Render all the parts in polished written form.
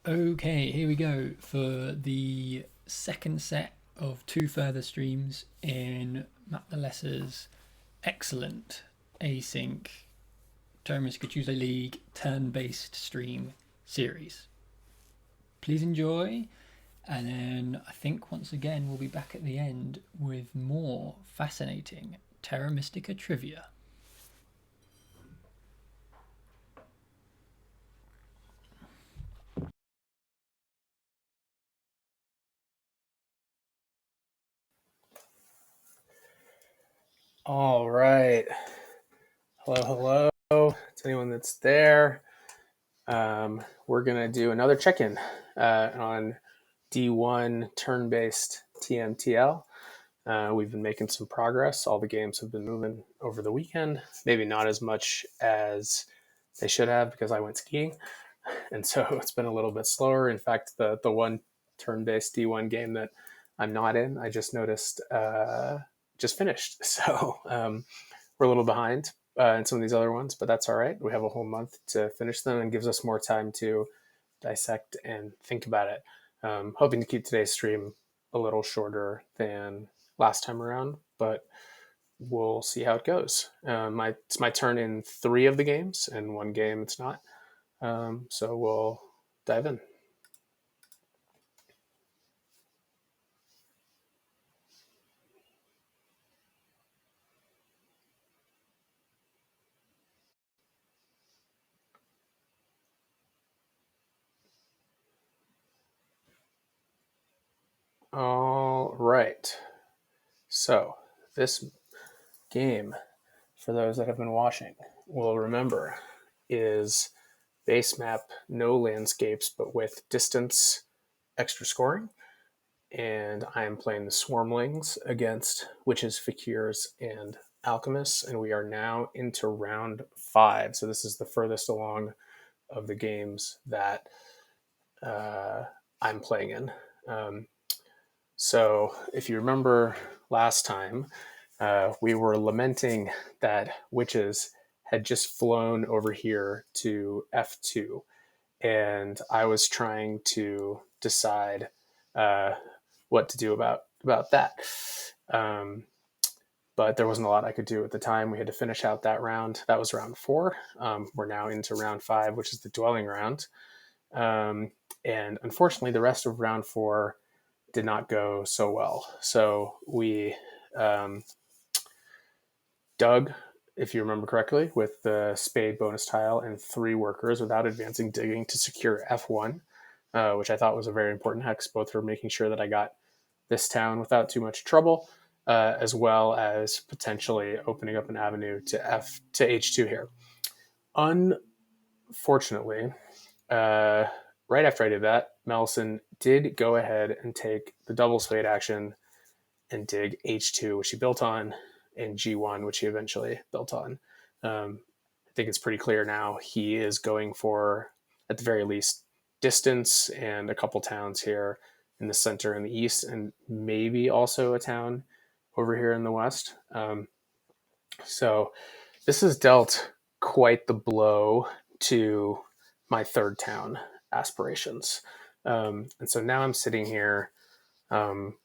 Okay, here we go for the second set of two further streams in MattTheLesser's excellent async Terra Mystica Tuesday League turn-based stream series. Please enjoy, and then I think once again we'll be back at the end with more fascinating Terra Mystica trivia. All right. Hello. To anyone that's there. We're going to do another check-in on D1 turn-based TMTL. We've been making some progress. All the games have been moving over the weekend. Maybe not as much as they should have because I went skiing. And so it's been a little bit slower. In fact, the one turn-based D1 game that I'm not in, I just noticed just finished. So we're a little behind in some of these other ones, but that's all right. We have a whole month to finish them and gives us more time to dissect and think about it. Hoping to keep today's stream a little shorter than last time around, but we'll see how it goes. It's my turn in 3 of the games, and one game it's not. So we'll dive in. All right. So this game, for those that have been watching, will remember is base map, no landscapes, but with distance extra scoring. And I am playing the Swarmlings against Witches, Fakirs, and Alchemists, and we are now into round 5. So this is the furthest along of the games that I'm playing in. So if you remember last time, we were lamenting that Witches had just flown over here to F2, and I was trying to decide what to do about that. But there wasn't a lot I could do at the time. We had to finish out that round. That was round 4. We're now into round 5, which is the dwelling round. And unfortunately, the rest of round 4 did not go so well. So we dug, if you remember correctly, with the spade bonus tile and 3 workers without advancing digging to secure F1, which I thought was a very important hex, both for making sure that I got this town without too much trouble, as well as potentially opening up an avenue to H2 here. Unfortunately, right after I did that, Melson did go ahead and take the double spade action and dig H2, which he built on, and G1, which he eventually built on. I think it's pretty clear now he is going for, at the very least, distance and a couple towns here in the center and the east, and maybe also a town over here in the west. So this has dealt quite the blow to my third town aspirations. And so now I'm sitting here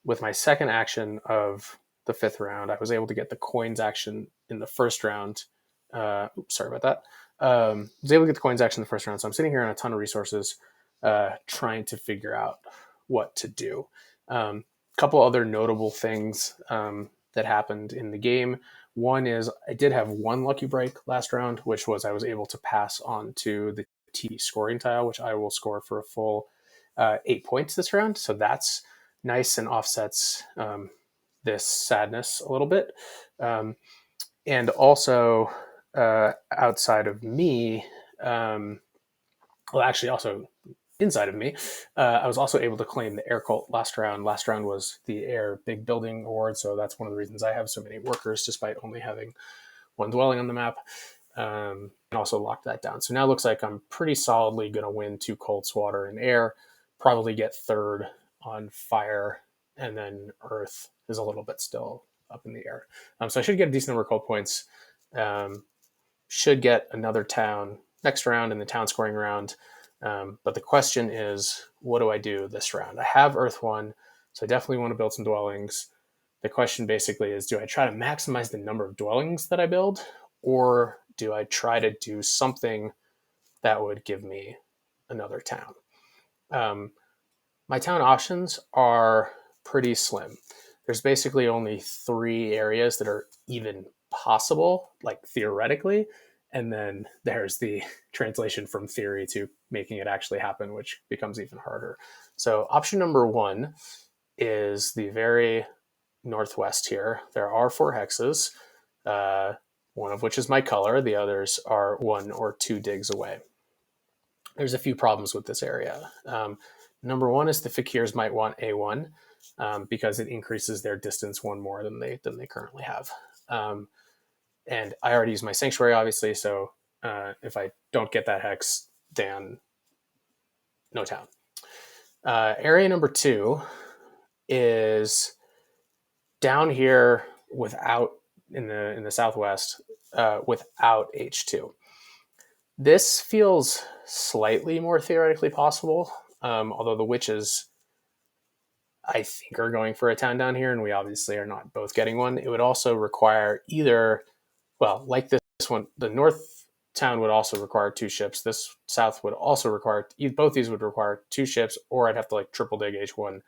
with my second action of the 5th round. I was able to get the coins action in the first round. Sorry about that. I was able to get the coins action in the first round. So I'm sitting here on a ton of resources trying to figure out what to do. A couple other notable things that happened in the game. One is I did have one lucky break last round, which was I was able to pass on to the T scoring tile, which I will score for a full 8 points this round. So that's nice and offsets this sadness a little bit. And also outside of me, actually also inside of me, I was also able to claim the air cult last round. Last round was the air big building award, so that's one of the reasons I have so many workers despite only having one dwelling on the map. And also locked that down. So now it looks like I'm pretty solidly going to win 2 cults, water, and air, probably get 3rd on fire, and then earth is a little bit still up in the air. So I should get a decent number of cult points. Should get another town next round in the town scoring round. But the question is, what do I do this round? I have Earth 1, so I definitely want to build some dwellings. The question basically is, do I try to maximize the number of dwellings that I build, or do I try to do something that would give me another town? My town options are pretty slim. There's basically only 3 areas that are even possible, like theoretically, and then there's the translation from theory to making it actually happen, which becomes even harder. So option number 1 is the very northwest here. There are 4 hexes, one of which is my color. The others are 1 or 2 digs away. There's a few problems with this area. Number 1 is the fakirs might want A1 because it increases their distance 1 more than they currently have. And I already used my sanctuary, obviously, so if I don't get that hex, then no town. Area number 2 is down here without in the southwest without H2. This feels slightly more theoretically possible, although the witches, I think, are going for a town down here, and we obviously are not both getting one. It would also require either, well, like this one, the north town would also require 2 ships. This south would also require, both these would require 2 ships, or I'd have to like triple dig H1.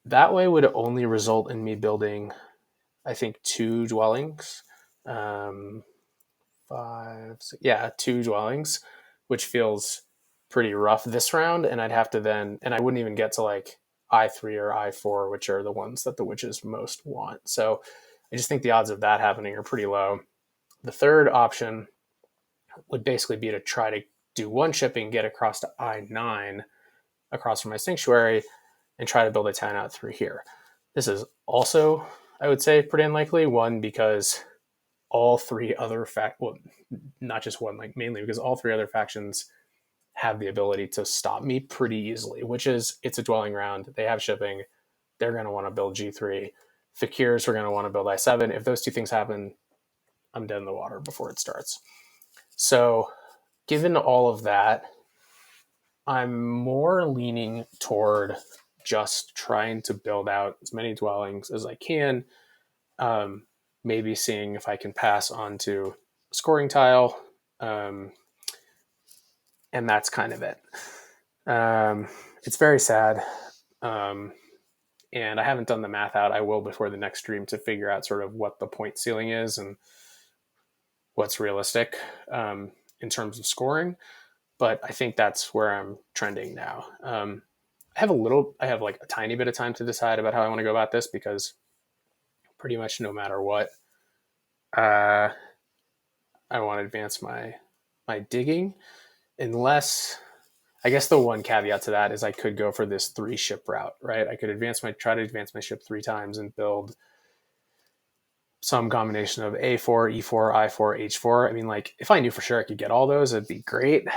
That way would only result in me building, I think, 2 dwellings. 5, 6, yeah, 2 dwellings, which feels pretty rough this round. And I'd have to then, and I wouldn't even get to like I3 or I4, which are the ones that the witches most want. So I just think the odds of that happening are pretty low. The third option would basically be to try to do 1 shipping, get across to I9 across from my sanctuary, and try to build a town out through here. This is also, I would say, pretty unlikely. 1, because all 3 other well, not just 1, like mainly because all 3 other factions have the ability to stop me pretty easily, which is, it's a dwelling round. They have shipping. They're going to want to build G3. Fakirs are going to want to build I7. If those 2 things happen, I'm dead in the water before it starts. So given all of that, I'm more leaning toward just trying to build out as many dwellings as I can. Maybe seeing if I can pass on to a scoring tile. And that's kind of it. It's very sad. And I haven't done the math out. I will before the next stream to figure out sort of what the point ceiling is and what's realistic in terms of scoring. But I think that's where I'm trending now. I have like a tiny bit of time to decide about how I want to go about this, because pretty much no matter what, I want to advance my digging, unless, I guess the one caveat to that is I could go for this 3 ship route, right? I could try to advance my ship 3 times and build some combination of A4, E4, I4, H4. I mean, like, if I knew for sure I could get all those, it'd be great.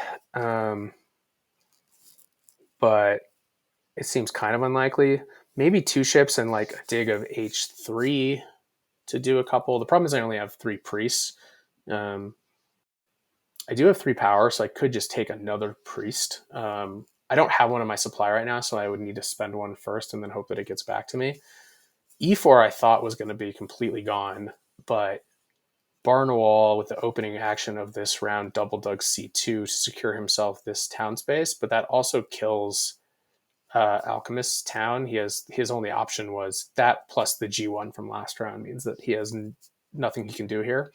But it seems kind of unlikely. Maybe 2 ships and like a dig of H3 to do a couple. The problem is I only have 3 priests. I do have 3 power, so I could just take another priest. I don't have one in my supply right now, so I would need to spend 1 first and then hope that it gets back to me. E4 I thought was going to be completely gone, but Barnwall, with the opening action of this round, double dug C2 to secure himself this town space, but that also kills Alchemist's town. His only option was that plus the G1 from last round means that he has nothing he can do here.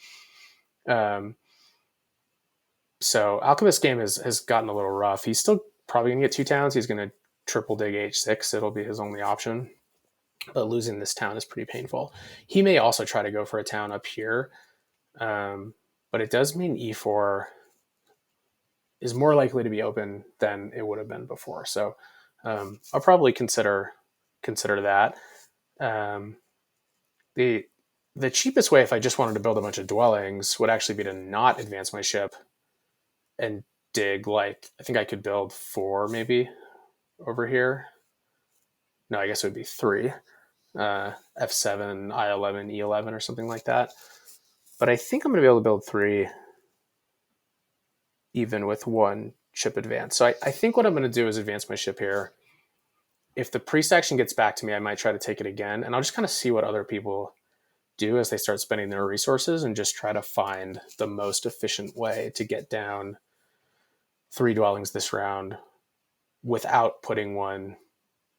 So Alchemist's game has gotten a little rough. He's still probably going to get 2 towns. He's going to triple dig H6. It'll be his only option. But losing this town is pretty painful. He may also try to go for a town up here. But it does mean E4 is more likely to be open than it would have been before. So I'll probably consider that. The cheapest way, if I just wanted to build a bunch of dwellings, would actually be to not advance my ship and dig, like, I think I could build 4 maybe over here. No, I guess it would be 3. F7, I11, E11 or something like that. But I think I'm going to be able to build 3 even with 1 ship advance. So I think what I'm going to do is advance my ship here. If the priest action gets back to me, I might try to take it again, and I'll just kind of see what other people do as they start spending their resources and just try to find the most efficient way to get down 3 dwellings this round without putting one,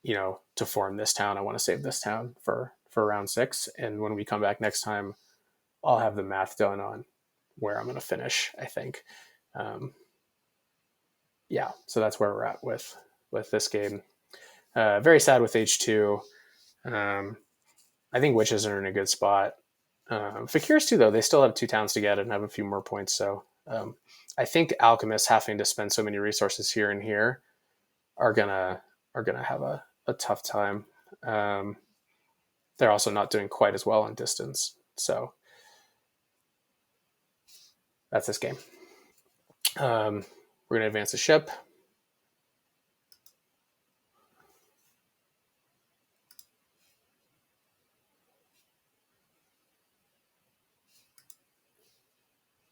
to form this town. I want to save this town for round 6. And when we come back next time, I'll have the math done on where I'm going to finish, I think. So that's where we're at with this game. Very sad with H2. I think witches are in a good spot. Fakirs too, though, they still have 2 towns to get and have a few more points. So I think alchemists having to spend so many resources here and here are gonna have a tough time. They're also not doing quite as well on distance. So that's this game. We're gonna advance the ship.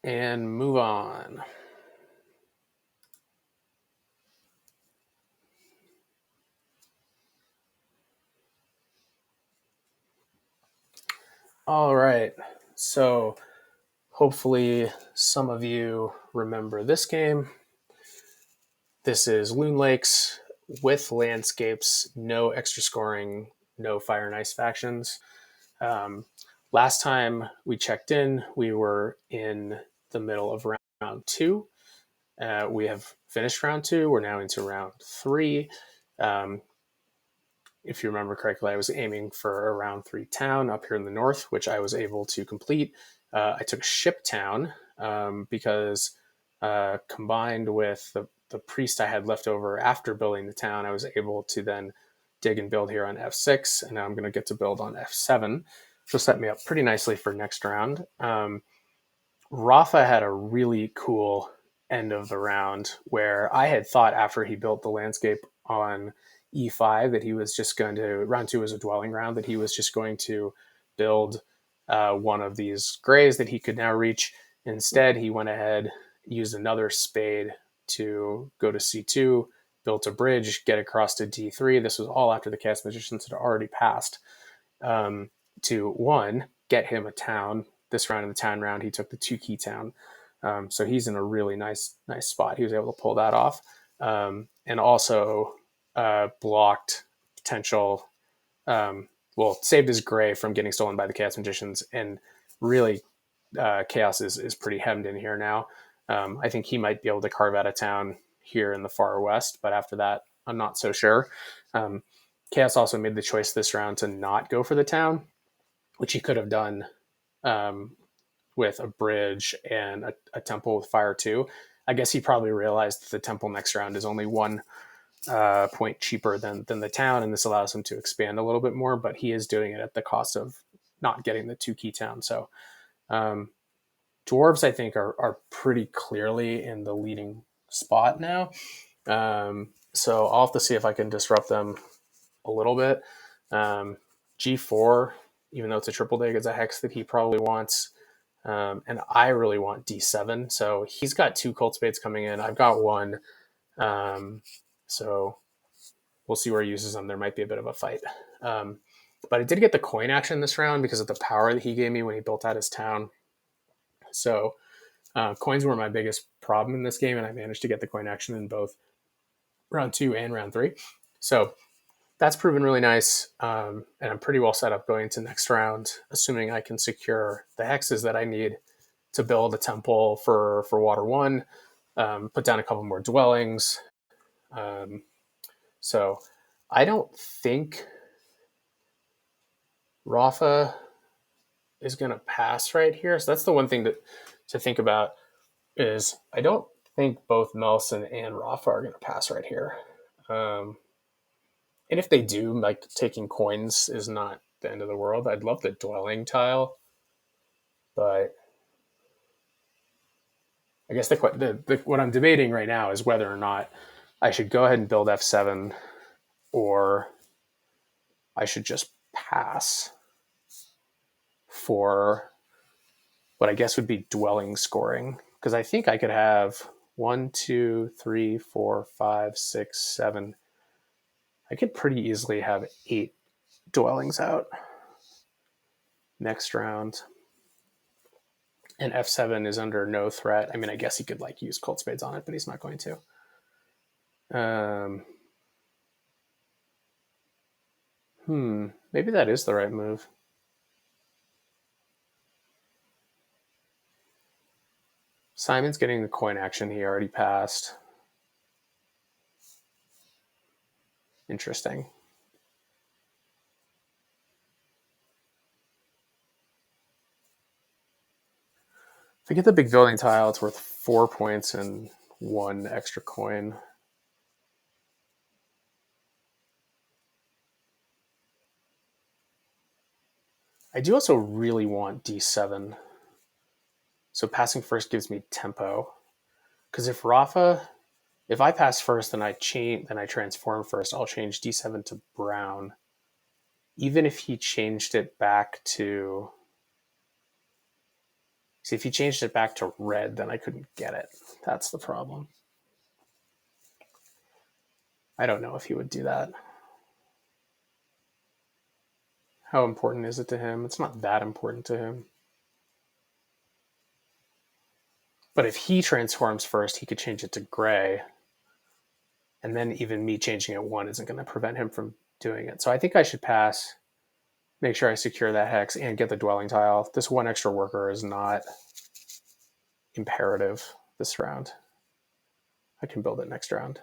And move on. All right. So hopefully some of you remember this game. This is Loon Lakes with landscapes, no extra scoring, no fire and ice factions. Last time we checked in, we were in the middle of round 2. We have finished round 2. We're now into round 3. If you remember correctly, I was aiming for a round 3 town up here in the north, which I was able to complete. I took a ship town because combined with the priest I had left over after building the town, I was able to then dig and build here on F6, and now I'm going to get to build on F7, which will set me up pretty nicely for next round. Rafa had a really cool end of the round where I had thought after he built the landscape on E5 that he was just going to, round 2 was a dwelling round, that he was just going to build one of these grays that he could now reach. Instead, he went ahead, used another spade to go to C2, built a bridge, get across to D3. This was all after the Chaos Magicians had already passed. To 1, get him a town. This round in the town round, he took the 2 key town. So he's in a really nice spot. He was able to pull that off. And also blocked potential, saved his gray from getting stolen by the Chaos Magicians. And really, Chaos is pretty hemmed in here now. I think he might be able to carve out a town here in the far west, but after that, I'm not so sure. Chaos also made the choice this round to not go for the town, which he could have done with a bridge and a temple with fire too. I guess he probably realized that the temple next round is only 1 point cheaper than the town, and this allows him to expand a little bit more, but he is doing it at the cost of not getting the 2 key towns. So dwarves, I think, are pretty clearly in the leading spot now. So I'll have to see if I can disrupt them a little bit. G4, even though it's a triple dig, is a hex that he probably wants. And I really want D7. So he's got 2 cult spades coming in. I've got 1. So we'll see where he uses them. There might be a bit of a fight. But I did get the coin action this round because of the power that he gave me when he built out his town. So coins were my biggest problem in this game, and I managed to get the coin action in both round 2 and round 3. So that's proven really nice, and I'm pretty well set up going into next round, assuming I can secure the hexes that I need to build a temple for Water 1, put down a couple more dwellings. So I don't think Rafa is going to pass right here. So that's the one thing to think about is I don't think both Melson and Rafa are going to pass right here. And if they do, like, taking coins is not the end of the world. I'd love the dwelling tile, but I guess what I'm debating right now is whether or not I should go ahead and build F7 or I should just pass for what I guess would be dwelling scoring. Because I think I could have 1, 2, 3, 4, 5, 6, 7. I could pretty easily have 8 dwellings out next round. And F7 is under no threat. I mean, I guess he could like use Cold Spades on it, but he's not going to. Maybe that is the right move. Simon's getting the coin action he already passed. Interesting. If I get the big building tile, it's worth 4 points and 1 extra coin. I do also really want D7. So passing first gives me tempo. Because if I pass first, then I transform first, I'll change D7 to brown. Even if he changed it back to... See, if he changed it back to red, then I couldn't get it. That's the problem. I don't know if he would do that. How important is it to him? It's not that important to him. But if he transforms first, he could change it to gray. And then even me changing it 1 isn't going to prevent him from doing it. So I think I should pass, make sure I secure that hex, and get the dwelling tile. This 1 extra worker is not imperative this round. I can build it next round.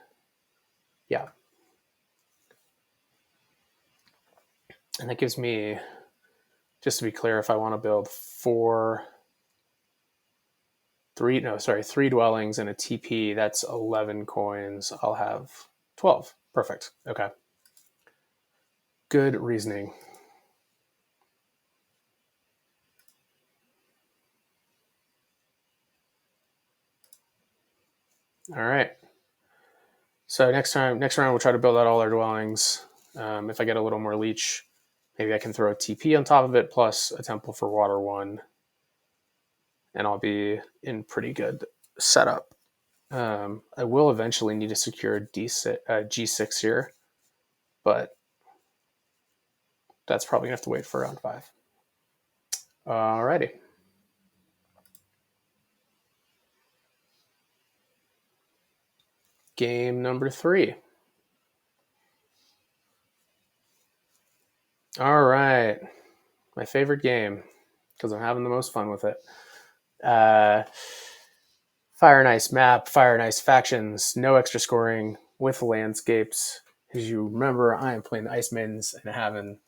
Yeah. And that gives me, just to be clear, if I want to build 3 dwellings and a TP, that's 11 coins. I'll have 12. Perfect. Okay. Good reasoning. All right. So next round, we'll try to build out all our dwellings. If I get a little more leech, maybe I can throw a TP on top of it, plus a temple for water 1. And I'll be in pretty good setup. I will eventually need to secure G6 here, but that's probably going to have to wait for round 5. Alrighty. Game number 3. All right. My favorite game, because I'm having the most fun with it. Fire and Ice map, Fire and Ice factions, no extra scoring with landscapes. As you remember, I am playing the Ice Maidens and having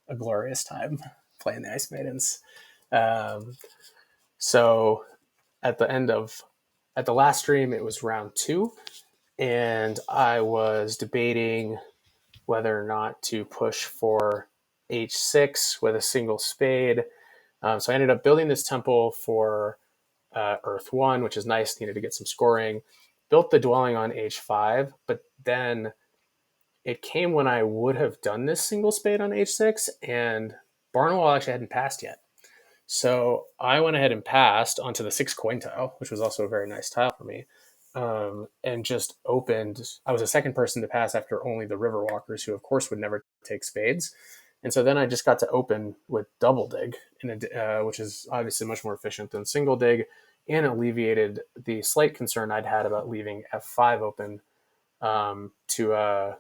a glorious time playing the Ice Maidens. So at the last stream, it was round 2, and I was debating whether or not to push for H6 with a single spade. So I ended up building this temple for Earth 1, which is nice, needed to get some scoring. Built the dwelling on H5, but then it came when I would have done this single spade on H6, and Barnwell actually hadn't passed yet. So I went ahead and passed onto the 6 coin tile, which was also a very nice tile for me, and just opened. I was the second person to pass after only the Riverwalkers, who of course would never take spades. And so then I just got to open with double dig, which is obviously much more efficient than single dig, and alleviated the slight concern I'd had about leaving F5 open to a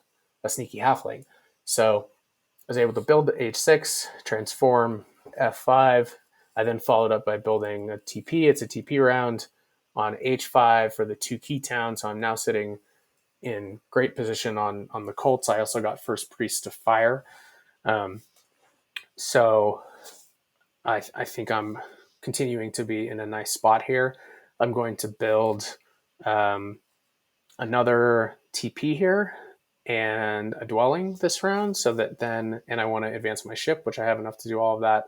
sneaky halfling. So I was able to build the H6, transform F5. I then followed up by building a TP. It's a TP round on H5 for the 2 key towns. So I'm now sitting in great position on the Colts. I also got First Priest to fire. So I think I'm continuing to be in a nice spot here. I'm going to build another TP here and a dwelling this round, so that then, and I want to advance my ship, which I have enough to do all of that,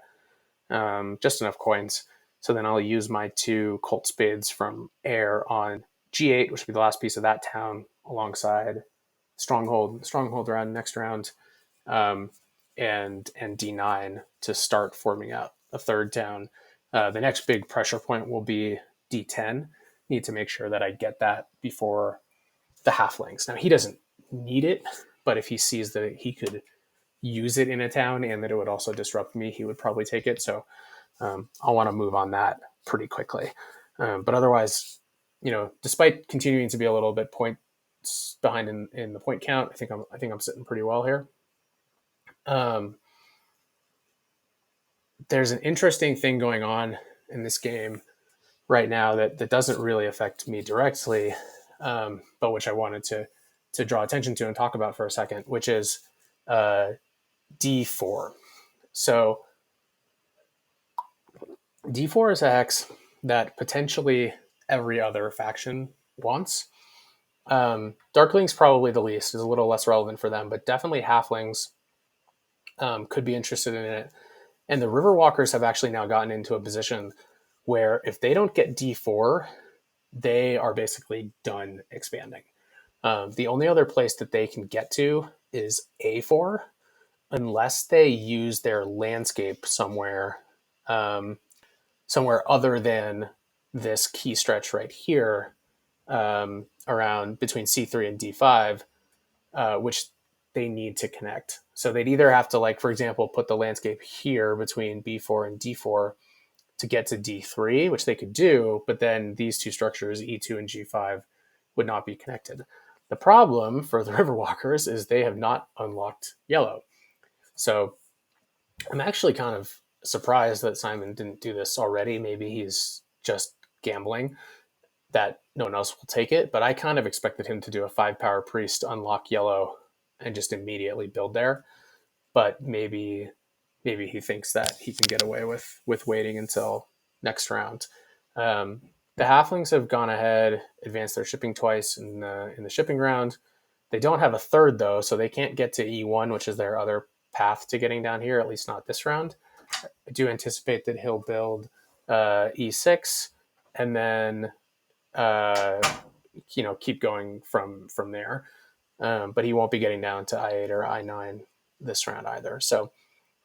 just enough coins. So then I'll use my 2 Colt Spades from Air on G8, which will be the last piece of that town, alongside Stronghold round next round, and D9 to start forming out a third town. The next big pressure point will be D10. need to make sure that I get that before the halflings. Now, he doesn't need it, but if he sees that he could use it in a town and that it would also disrupt me, he would probably take it. So I'll want to move on that pretty quickly. But otherwise, despite continuing to be a little bit points behind in the point count, I think I'm sitting pretty well here. There's an interesting thing going on in this game right now that doesn't really affect me directly, but which I wanted to draw attention to and talk about for a second, which is D4. So D4 is a hex that potentially every other faction wants. Darkling's probably the least, is a little less relevant for them, but definitely halflings could be interested in it. And the Riverwalkers have actually now gotten into a position where if they don't get D4, they are basically done expanding. The only other place that they can get to is A4, unless they use their landscape somewhere other than this key stretch right here, around between C3 and D5, which they need to connect. So they'd either have to, like, for example, put the landscape here between B4 and D4 to get to D3, which they could do, but then these two structures, E2 and G5, would not be connected. The problem for the Riverwalkers is they have not unlocked yellow. So I'm actually kind of surprised that Simon didn't do this already. Maybe he's just gambling that no one else will take it, but I kind of expected him to do a 5-power priest to unlock yellow and just immediately build there. But maybe he thinks that he can get away with waiting until next round. The halflings have gone ahead, advanced their shipping twice in the shipping round. They don't have a third though, so they can't get to E1, which is their other path to getting down here, at least not this round. I do anticipate that he'll build E6 and then keep going from there. But he won't be getting down to I8 or I9 this round either. So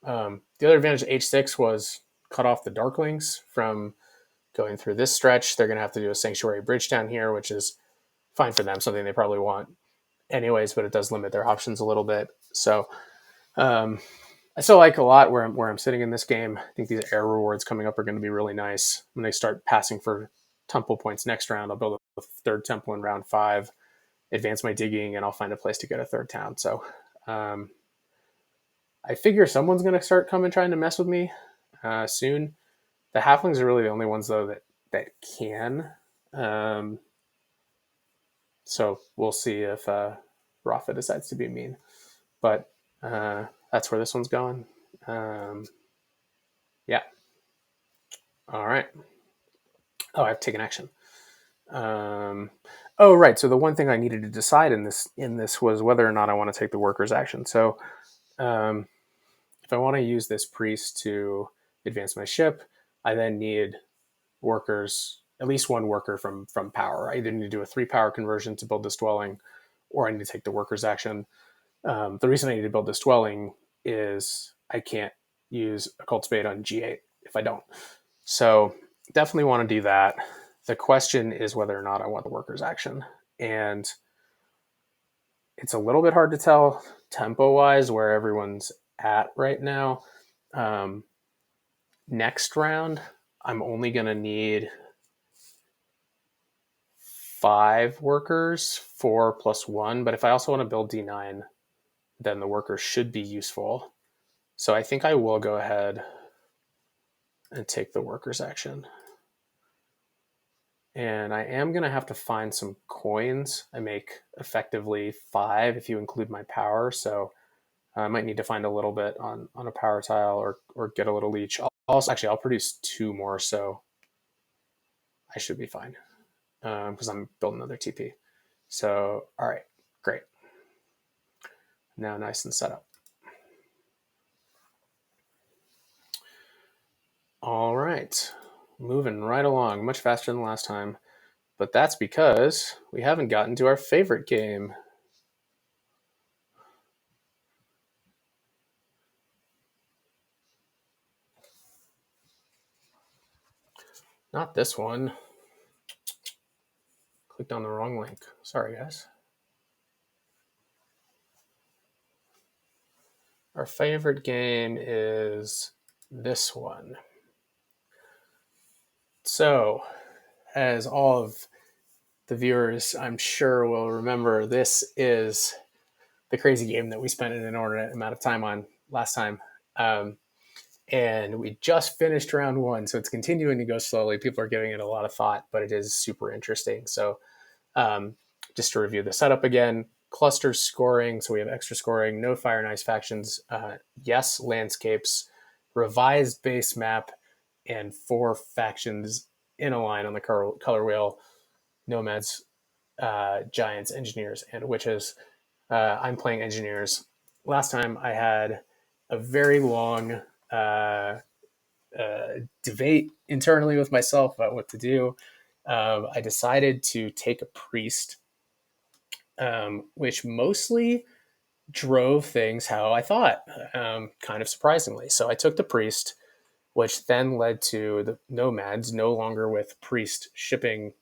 the other advantage of H6 was cut off the Darklings from going through this stretch. They're going to have to do a Sanctuary Bridge down here, which is fine for them, something they probably want anyways, but it does limit their options a little bit. So I still like a lot where I'm sitting in this game. I think these air rewards coming up are going to be really nice. When they start passing for temple points next round, I'll build a third temple in round 5, advance my digging, and I'll find a place to get a third town. So I figure someone's going to start coming trying to mess with me soon. The halflings are really the only ones, though, that can. So we'll see if Rafa decides to be mean. But that's where this one's going. Yeah. All right. Oh, I have taken action. Oh, right. So the one thing I needed to decide in this was whether or not I want to take the workers action. So if I want to use this priest to advance my ship, I then need workers, at least one worker from power. I either need to do a 3-power conversion to build this dwelling, or I need to take the workers action. The reason I need to build this dwelling is I can't use a Cult Spade on G8 if I don't. So definitely want to do that. The question is whether or not I want the workers action. And it's a little bit hard to tell tempo-wise where everyone's at right now. Next round, I'm only going to need 5 workers, 4 plus 1. But if I also want to build D9, then the workers should be useful. So I think I will go ahead and take the workers action. And I am going to have to find some coins. I make effectively 5 if you include my power. So I might need to find a little bit on a power tile or get a little leech. I'll produce 2 more, so I should be fine because I'm building another TP. So, all right, great. Now nice and set up. All right, moving right along, much faster than last time. But that's because we haven't gotten to our favorite game. Not this one. clicked on the wrong link. Sorry, guys. Our favorite game is this one. So, as all of the viewers, I'm sure, will remember, this is the crazy game that we spent an inordinate amount of time on last time. And we just finished round one, so it's continuing to go slowly. People are giving it a lot of thought, but it is super interesting. So just to review the setup again, cluster scoring. So we have extra scoring, no fire and ice factions, yes, landscapes, revised base map, and 4 factions in a line on the color wheel: nomads, giants, engineers, and witches. I'm playing engineers. Last time I had a very long debate internally with myself about what to do. I decided to take a priest, which mostly drove things how I thought, kind of surprisingly. So I took the priest, which then led to the nomads, no longer with priest shipping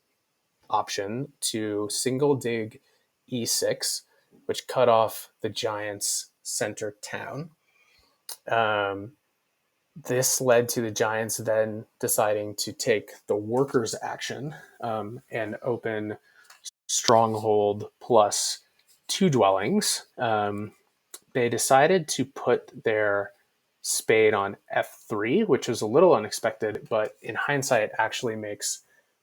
option, to single dig E6, which cut off the giants' center town. This led to the giants then deciding to take the workers' action and open stronghold plus 2 dwellings. They decided to put their spade on F3, which was a little unexpected, but in hindsight actually makes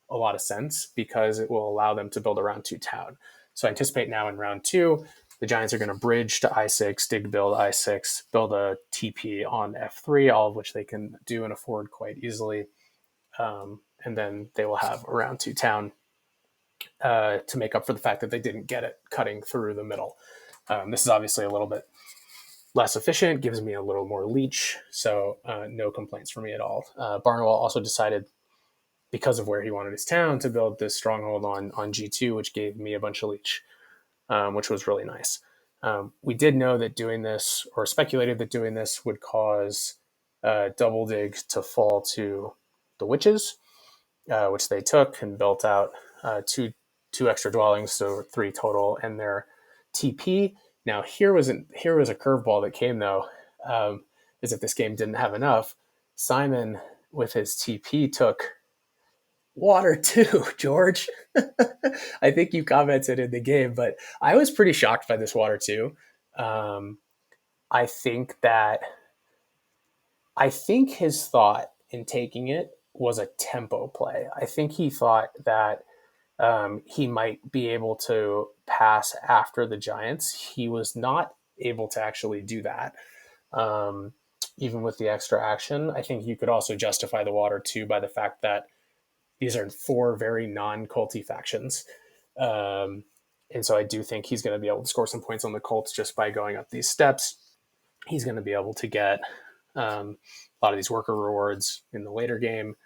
a lot of sense because it will allow them to build a round 2 town. So I anticipate now in round 2, the giants are going to bridge to I6, dig build I6, build a TP on F3, all of which they can do and afford quite easily. And then they will have a round 2 town to make up for the fact that they didn't get it cutting through the middle. This is obviously a little bit less efficient, gives me a little more leech, so no complaints for me at all. Barnwell also decided, because of where he wanted his town, to build this stronghold on G2, which gave me a bunch of leech, which was really nice. We did know that doing this, or speculated that doing this, would cause double dig to fall to the witches, which they took and built out two extra dwellings, so 3 total, and their TP. Now here was a curveball that came though, is that this game didn't have enough. Simon with his TP took water 2, George. I think you commented in the game, but I was pretty shocked by this water 2. I think his thought in taking it was a tempo play. I think he thought that he might be able to pass after the giants. He was not able to actually do that, even with the extra action. I think you could also justify the water 2 by the fact that these are 4 very non-culty factions. And so I do think he's going to be able to score some points on the cults just by going up these steps. He's going to be able to get a lot of these worker rewards in the later game.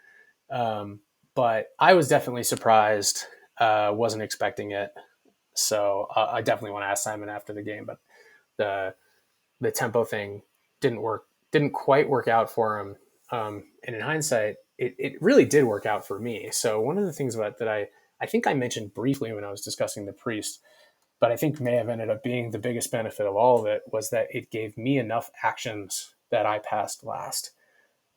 But I was definitely surprised. Wasn't expecting it. So I definitely want to ask Simon after the game, but the tempo thing didn't quite work out for him. And in hindsight, it really did work out for me. So one of the things about that I think I mentioned briefly when I was discussing the priest, but I think may have ended up being the biggest benefit of all of it, was that it gave me enough actions that I passed last,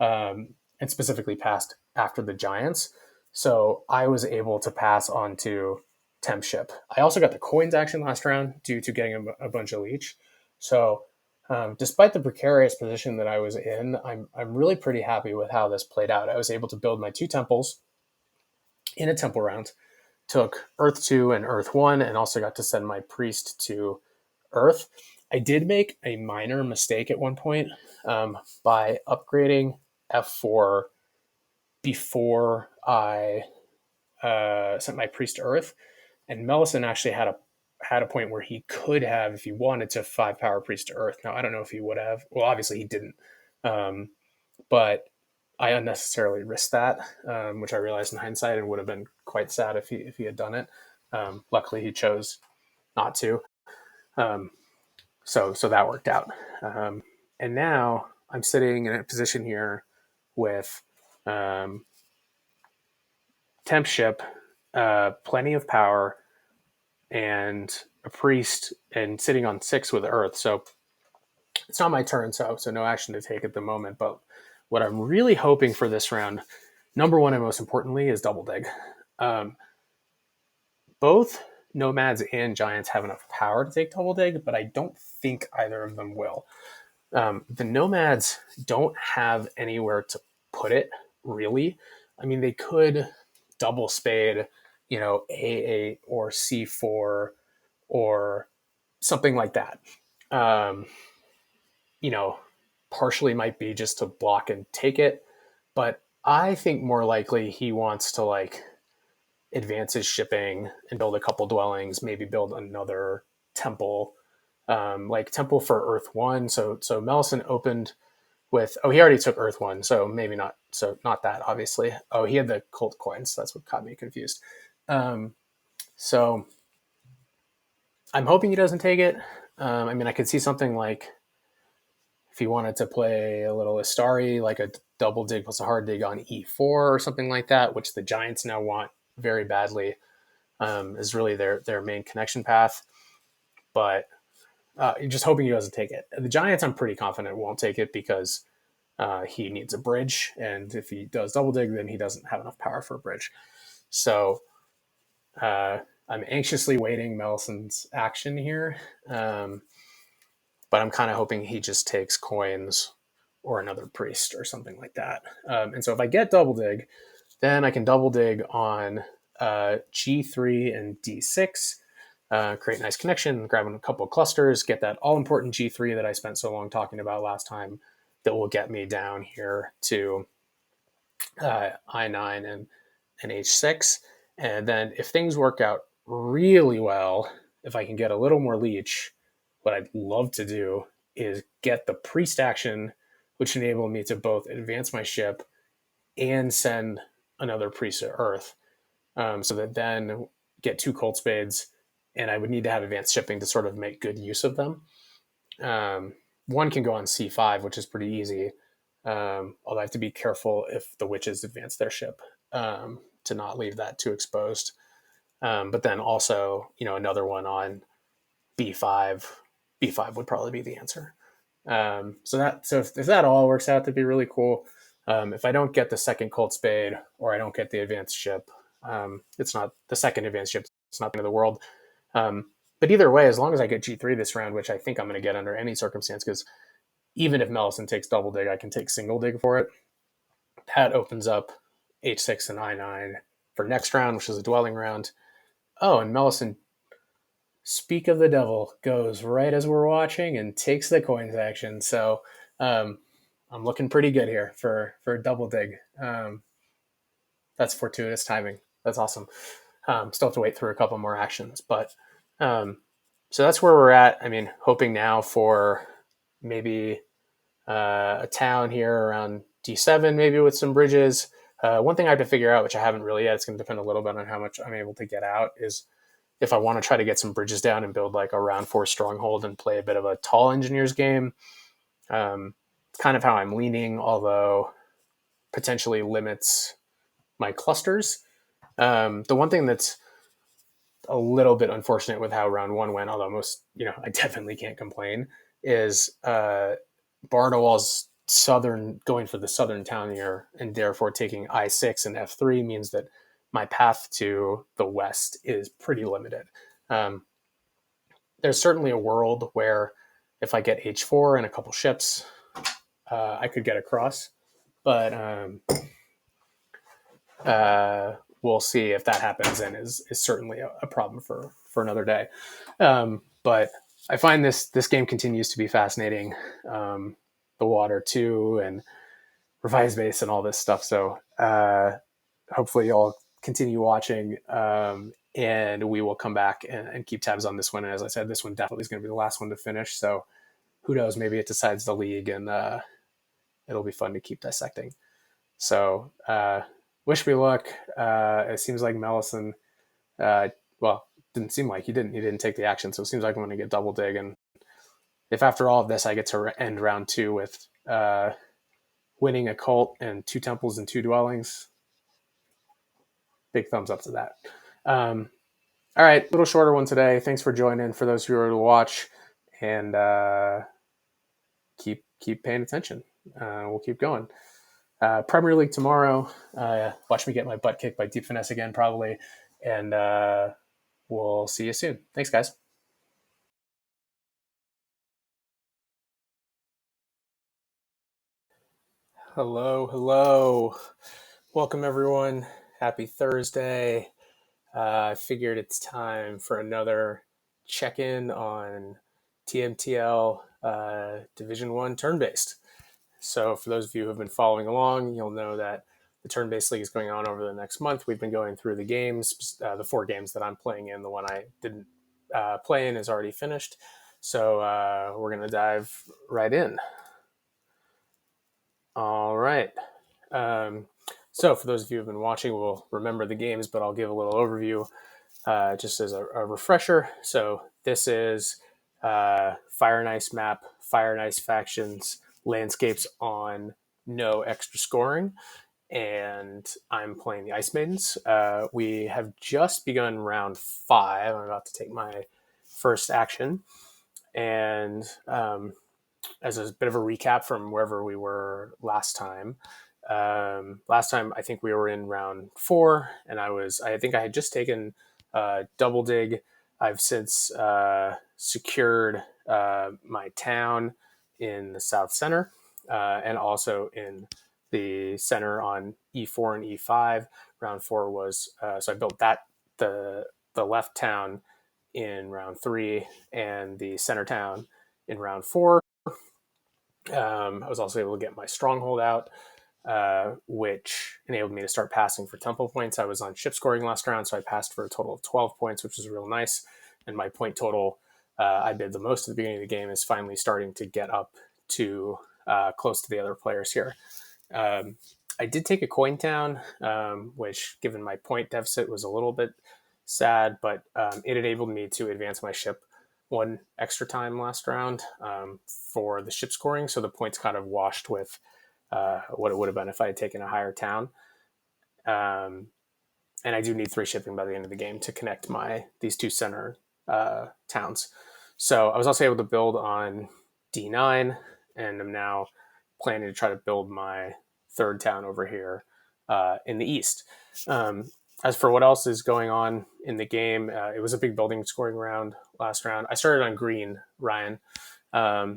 and specifically passed after the giants. So I was able to pass on to temp ship. I also got the coins action last round due to getting a bunch of leech. So despite the precarious position that I was in, I'm really pretty happy with how this played out. I was able to build my 2 temples in a temple round, took Earth 2 and Earth 1, and also got to send my priest to Earth. I did make a minor mistake at one point by upgrading F4 before I sent my priest to Earth, and Mellison actually had a point where he could have, if he wanted to, 5 power priest to Earth. Now I don't know if he would have. Well, obviously he didn't, but I unnecessarily risked that, which I realized in hindsight, and would have been quite sad if he had done it. Luckily, he chose not to. So that worked out. And now I'm sitting in a position here with temp ship plenty of power, and a priest, and sitting on 6 with Earth. So it's not my turn, so no action to take at the moment. But what I'm really hoping for this round, number one and most importantly, is double dig. Both nomads and giants have enough power to take double dig, but I don't think either of them will. The nomads don't have anywhere to put it, really. I mean, they could double spade, A8 or C4 or something like that. Um, Partially might be just to block and take it, but I think more likely he wants to advance his shipping and build a couple dwellings, maybe build another temple, like temple for Earth 1. So Melson opened with, he already took Earth 1, so maybe not. So not that, obviously. Oh, he had the cult coins. That's what got me confused. So I'm hoping he doesn't take it. I mean, I could see something like if he wanted to play a little Astari, like a double dig plus a hard dig on E4 or something like that, which the Giants now want very badly, is really their main connection path. But just hoping he doesn't take it. The Giants, I'm pretty confident, won't take it because he needs a bridge, and if he does double dig, then he doesn't have enough power for a bridge. So I'm anxiously waiting Melison's action here, but I'm kind of hoping he just takes coins or another priest or something like that. And so if I get double dig, then I can double dig on G3 and D6, create a nice connection, grab a couple of clusters, get that all-important G3 that I spent so long talking about last time that will get me down here to I9 and H6. And then if things work out really well, if I can get a little more leech, what I'd love to do is get the priest action, which enabled me to both advance my ship and send another priest to Earth, so that then get 2 cold spades, and I would need to have advanced shipping to sort of make good use of them. One can go on C5, which is pretty easy, although I have to be careful if the witches advance their ship, to not leave that too exposed. But then also, another one on B5. B5 would probably be the answer. So if that all works out, that'd be really cool. If I don't get the second cold spade or I don't get the advanced ship, it's not the second advanced ship. It's not the end of the world. But either way, as long as I get G3 this round, which I think I'm going to get under any circumstance, because even if Mellison takes double dig, I can take single dig for it. That opens up H6 and I9 for next round, which is a dwelling round. Oh, and Mellison, speak of the devil, goes right as we're watching and takes the coins action. So I'm looking pretty good here for double dig. That's fortuitous timing. That's awesome. Still have to wait through a couple more actions, but so that's where we're at. I mean, hoping now for maybe a town here around D7, maybe with some bridges. One thing I have to figure out, which I haven't really yet, it's going to depend a little bit on how much I'm able to get out, is if I want to try to get some bridges down and build like a round 4 stronghold and play a bit of a tall engineers game. It's kind of how I'm leaning, although potentially limits my clusters. The one thing that's a little bit unfortunate with how round 1 went, although most, I definitely can't complain, is Bardowall's going for the southern town here, and therefore taking I6 and F3 means that my path to the west is pretty limited. There's certainly a world where if I get H4 and a couple ships, I could get across, but we'll see if that happens, and is certainly a problem for another day. But I find this game continues to be fascinating. The water too, and revised base and all this stuff. So hopefully you'll continue watching, and we will come back and keep tabs on this one. And as I said, this one definitely is going to be the last one to finish. So who knows, maybe it decides the league, and it'll be fun to keep dissecting. So wish me luck. It seems like Mellison, didn't seem like he didn't take the action. So it seems like I'm going to get double dig. And if after all of this, I get to end round 2 with winning a cult and 2 temples and 2 dwellings, big thumbs up to that. All right, little shorter one today. Thanks for joining. For those who are to watch, and keep paying attention. We'll keep going. Premier League tomorrow. Watch me get my butt kicked by Deep Finesse again, probably. And we'll see you soon. Thanks, guys. Hello. Welcome, everyone. Happy Thursday. I figured it's time for another check-in on TMTL Division 1 turn-based. So for those of you who have been following along, you'll know that the turn-based league is going on over the next month. We've been going through the games, the 4 games that I'm playing in. The one I didn't play in is already finished. So we're going to dive right in. All right. So for those of you who have been watching, we'll remember the games, but I'll give a little overview just as a refresher. So this is Fire and Ice map, Fire and Ice factions, landscapes on no extra scoring, and I'm playing the Ice Maidens. We have just begun round 5. I'm about to take my first action, and as a bit of a recap from wherever we were last time. Last time I think we were in round 4, and I think I had just taken double dig. I've since secured my town in the south center, and also in the center on E4 and E5. Round 4 was so I built that the left town in round 3 and the center town in round 4. I was also able to get my stronghold out, which enabled me to start passing for temple points. I was on ship scoring last round, so I passed for a total of 12 points, which was real nice. And my point total, I did the most at the beginning of the game, is finally starting to get up to close to the other players here. I did take a coin town, which, given my point deficit, was a little bit sad, but it enabled me to advance my ship 1 extra time last round for the ship scoring, so the points kind of washed with what it would have been if I had taken a higher town. And I do need 3 shipping by the end of the game to connect these 2 center towns. So I was also able to build on D9, and I'm now planning to try to build my 3rd town over here in the east. As for what else is going on in the game, it was a big building scoring round last round. I started on green, Ryan.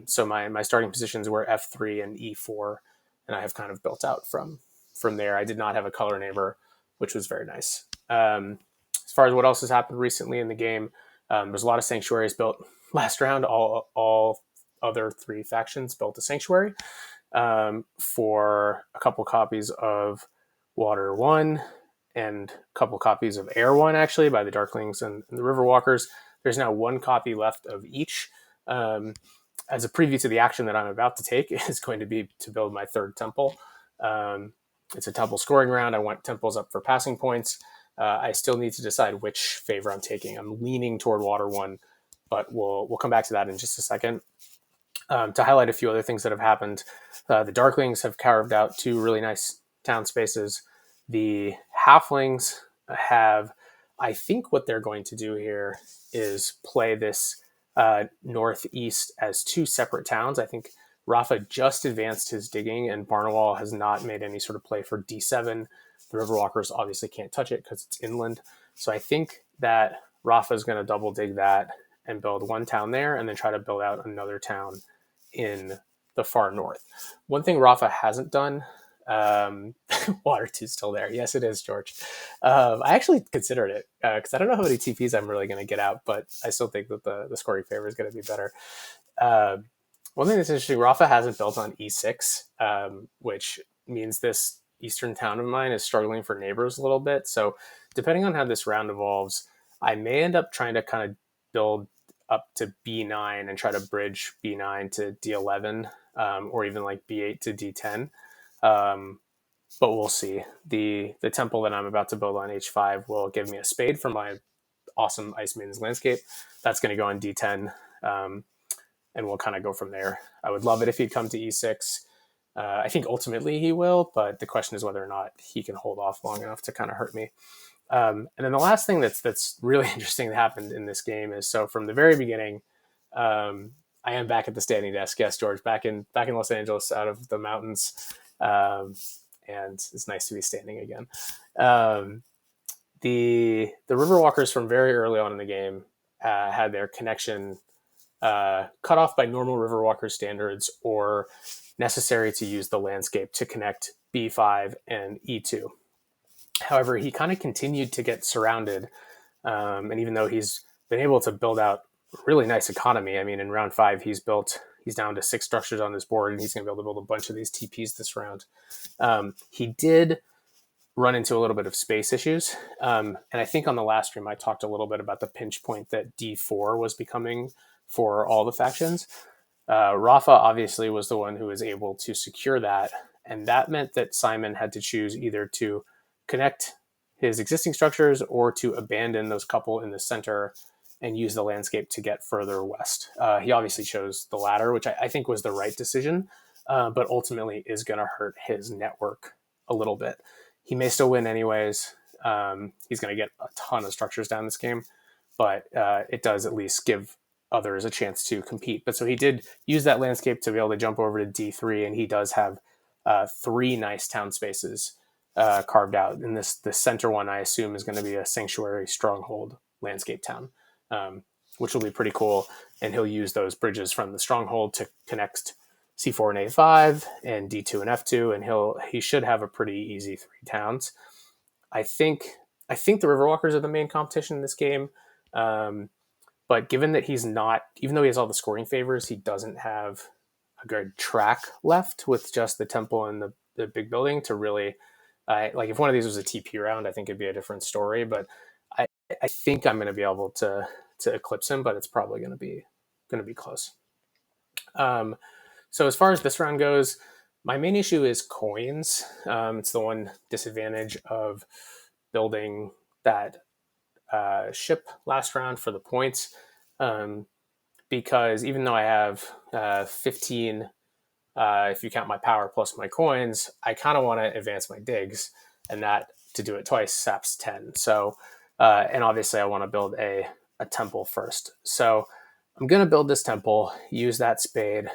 So my starting positions were F3 and E4, and I have kind of built out from there. I did not have a color neighbor, which was very nice. As far as what else has happened recently in the game, there's a lot of sanctuaries built last round. All other 3 factions built a sanctuary for a couple copies of Water 1 and a couple copies of Air 1, actually, by the Darklings and the Riverwalkers. There's now 1 copy left of each. As a preview to the action that I'm about to take is going to be to build my 3rd temple. It's a temple scoring round. I want temples up for passing points. I still need to decide which favor I'm taking. I'm leaning toward Water 1, but we'll come back to that in just a second. To highlight a few other things that have happened, the Darklings have carved out 2 really nice town spaces. The Halflings have, I think what they're going to do here is play this northeast as 2 separate towns. I think Rafa just advanced his digging, and Barnawal has not made any sort of play for D7. The Riverwalkers obviously can't touch it because it's inland. So I think that Rafa is going to double dig that and build 1 town there, and then try to build out another town in the far north. One thing Rafa hasn't done, Water 2 is still there. Yes, it is, George. I actually considered it because I don't know how many TPs I'm really going to get out, but I still think that the scoring favor is going to be better. One thing that's interesting, Rafa hasn't built on E6, which means this eastern town of mine is struggling for neighbors a little bit. So depending on how this round evolves, I may end up trying to kind of build up to B9 and try to bridge B9 to D11, or even like B8 to D10. But we'll see. The temple that I'm about to build on H5 will give me a spade for my awesome Ice Maiden's landscape. That's going to go on D10, and we'll kind of go from there. I would love it if he'd come to E6. I think ultimately he will, but the question is whether or not he can hold off long enough to kind of hurt me. And then the last thing that's really interesting that happened in this game is, so from the very beginning, I am back at the standing desk. Yes, George, back in Los Angeles, out of the mountains, and it's nice to be standing again. The Riverwalkers from very early on in the game had their connection cut off by normal Riverwalker standards, or necessary to use the landscape to connect B5 and E2. However, he kind of continued to get surrounded, and even though he's been able to build out a really nice economy, I mean, in round 5, he's down to 6 structures on his board, and he's going to be able to build a bunch of these TPs this round. He did run into a little bit of space issues, and I think on the last stream I talked a little bit about the pinch point that D4 was becoming for all the factions. Rafa obviously was the one who was able to secure that, and that meant that Simon had to choose either to connect his existing structures or to abandon those couple in the center and use the landscape to get further west. He obviously chose the latter, which I think was the right decision, but ultimately is going to hurt his network a little bit. He may still win anyways. He's going to get a ton of structures down this game, but it does at least give others a chance to compete. But so he did use that landscape to be able to jump over to D3, and he does have 3 nice town spaces carved out. And the center one, I assume, is going to be a sanctuary stronghold landscape town, which will be pretty cool. And he'll use those bridges from the stronghold to connect C4 and A5 and D2 and F2, and he should have a pretty easy 3 towns. I think the Riverwalkers are the main competition in this game. But given that he's not, even though he has all the scoring favors, he doesn't have a good track left with just the temple and the big building to really, like if one of these was a TP round, I think it'd be a different story. But I think I'm going to be able to eclipse him, but it's probably going to be close. So as far as this round goes, my main issue is coins. It's the one disadvantage of building that ship last round for the points, because even though I have 15, if you count my power plus my coins, I kind of want to advance my digs, and that, to do it twice, saps 10. So, and obviously I want to build a temple first. So I'm going to build this temple, use that spade,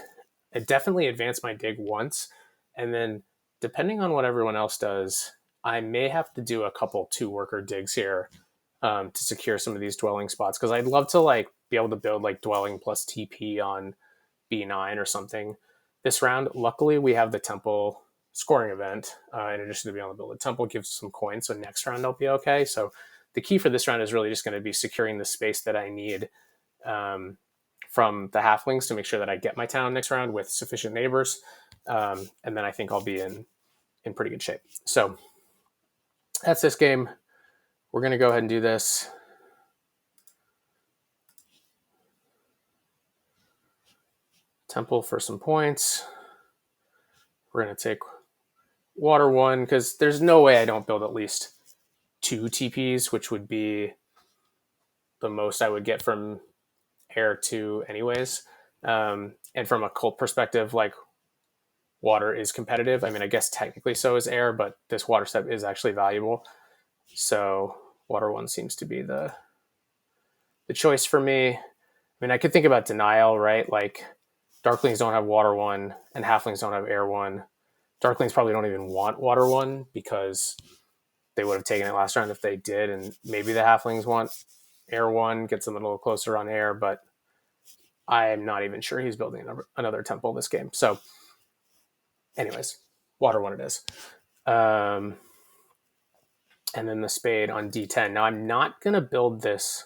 and definitely advance my dig once, and then depending on what everyone else does, I may have to do a couple 2-worker digs here to secure some of these dwelling spots, because I'd love to be able to build dwelling plus TP on B9 or something this round. Luckily, we have the temple scoring event in addition to being able to build a temple, gives some coins, so next round I'll be okay. So the key for this round is really just going to be securing the space that I need from the halflings to make sure that I get my town next round with sufficient neighbors, and then I think I'll be in pretty good shape. So that's this game. We're going to go ahead and do this. Temple for some points. We're going to take water 1, because there's no way I don't build at least 2 TPs, which would be the most I would get from air 2 anyways. And from a cult perspective, water is competitive. I mean, I guess technically so is air, but this water step is actually valuable. So water 1 seems to be the choice for me. I mean, I could think about denial, right? Darklings don't have water 1 and halflings don't have air 1. Darklings probably don't even want water 1 because they would have taken it last round if they did, and maybe the halflings want air 1, gets them a little closer on air, but I'm not even sure he's building another temple this game. So anyways, water 1 it is. And then the spade on D10. Now I'm not going to build this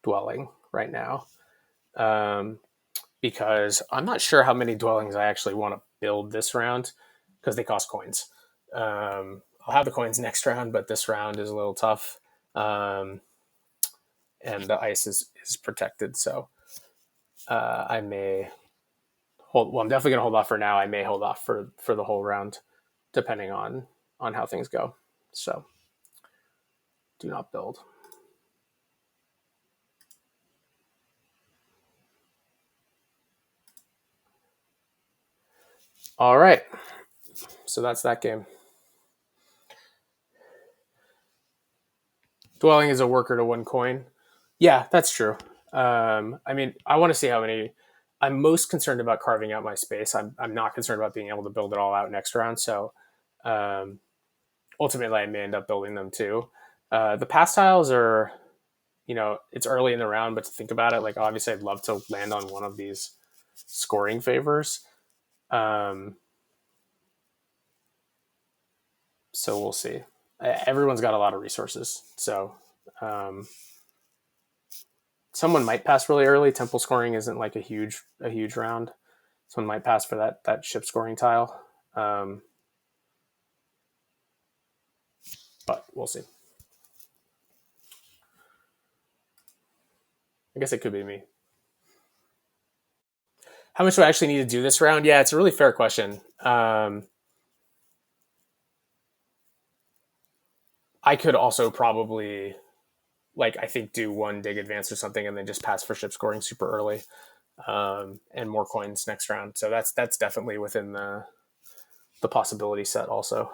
dwelling right now, because I'm not sure how many dwellings I actually want to build this round, because they cost coins. I'll have the coins next round, but this round is a little tough. And the ice is protected, so I may hold. Well, I'm definitely going to hold off for now. I may hold off for the whole round, depending on how things go. So do not build. All right, so that's that game. Dwelling is a worker to 1 coin. Yeah, that's true. I mean, I want to see how many. I'm most concerned about carving out my space. I'm not concerned about being able to build it all out next round. So um, ultimately, I may end up building them too. The pass tiles are, it's early in the round, but to think about it, like obviously, I'd love to land on one of these scoring favors. So we'll see. Everyone's got a lot of resources, so someone might pass really early. Temple scoring isn't like a huge round. Someone might pass for that ship scoring tile, but we'll see. I guess it could be me. How much do I actually need to do this round? Yeah, it's a really fair question. I could also probably, I think, do one dig advance or something and then just pass for ship scoring super early, and more coins next round. So that's definitely within the possibility set also.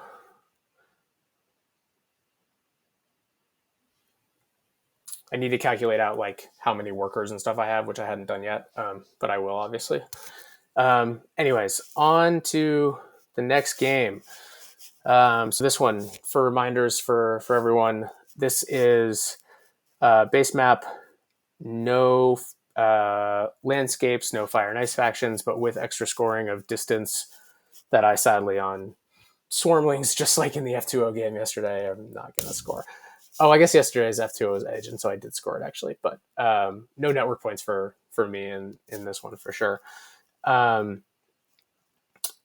I need to calculate out like how many workers and stuff I have, which I hadn't done yet, but I will obviously. Anyways, on to the next game. So this one, for reminders for everyone, this is base map, no landscapes, no fire and ice factions, but with extra scoring of distance that I sadly on Swarmlings, just like in the F2O game yesterday, I'm not going to score. Oh, I guess yesterday's F2O was Edge, and so I did score it actually, but no network points for me in this one for sure.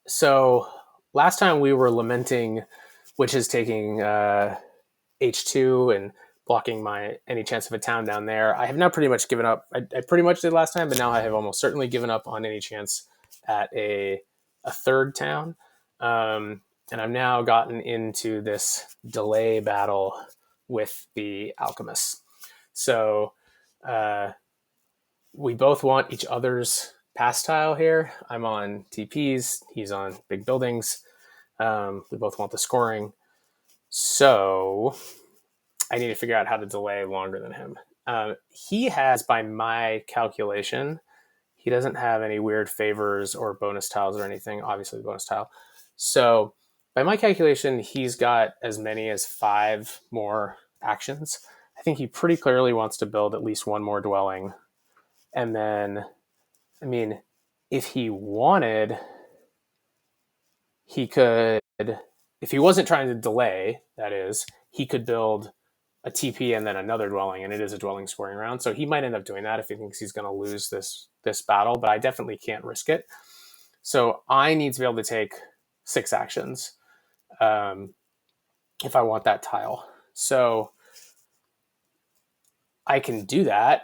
So last time we were lamenting, which is taking H2 and blocking any chance of a town down there. I have now pretty much given up. I pretty much did last time, but now I have almost certainly given up on any chance at a third town. And I've now gotten into this delay battle with the alchemists. So we both want each other's pass tile here. I'm on TPs. He's on big buildings. We both want the scoring. So I need to figure out how to delay longer than him. He has, by my calculation, he doesn't have any weird favors or bonus tiles or anything. Obviously, the bonus tile. So by my calculation, he's got as many as 5 more actions. I think he pretty clearly wants to build at least one more dwelling. And then, I mean, if he wanted, he could, if he wasn't trying to delay, that is, he could build a TP and then another dwelling, and it is a dwelling scoring round. So he might end up doing that if he thinks he's going to lose this battle, but I definitely can't risk it. So I need to be able to take 6 actions if I want that tile. So I can do that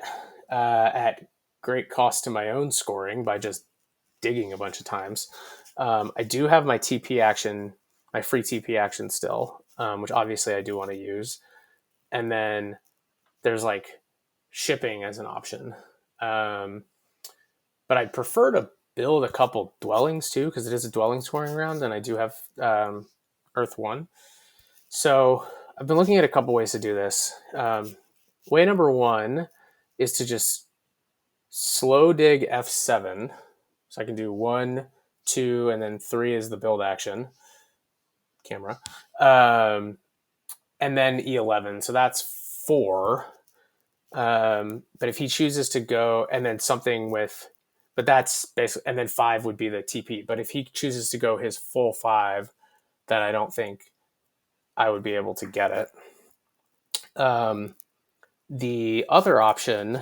at great cost to my own scoring by just digging a bunch of times. I do have my TP action, my free TP action still, which obviously I do want to use. And then there's like shipping as an option. But I'd prefer to build a couple dwellings too, because it is a dwelling scoring round, and I do have Earth 1. So I've been looking at a couple ways to do this. Way number 1 is to just slow dig F7. So I can do 1, 2, and then 3 is the build action. Camera. And then E11. So that's 4. But if he chooses to go, and then something with, but that's basically, and then 5 would be the TP. But if he chooses to go his full 5, then I don't think I would be able to get it. The other option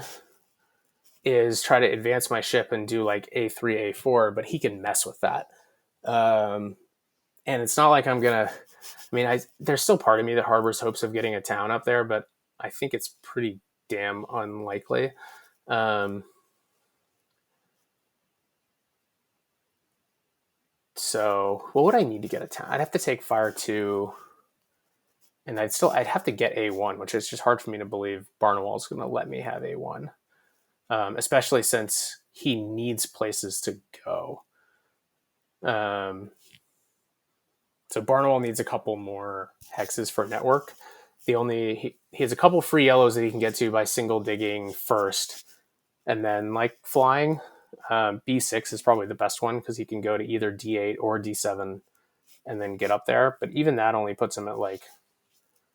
is try to advance my ship and do like A3, A4, but he can mess with that. And it's not like I'm going to, I mean, there's still part of me that harbors hopes of getting a town up there, but I think it's pretty damn unlikely. So what would I need to get a town? I'd have to take Fire 2, and I'd have to get A1, which is just hard for me to believe Barnawall's going to let me have A1, especially since he needs places to go. So Barnawall needs a couple more hexes for network. he has a couple free yellows that he can get to by single digging first, and then like flying. B6 is probably the best one because he can go to either D8 or D7 and then get up there. But even that only puts him at like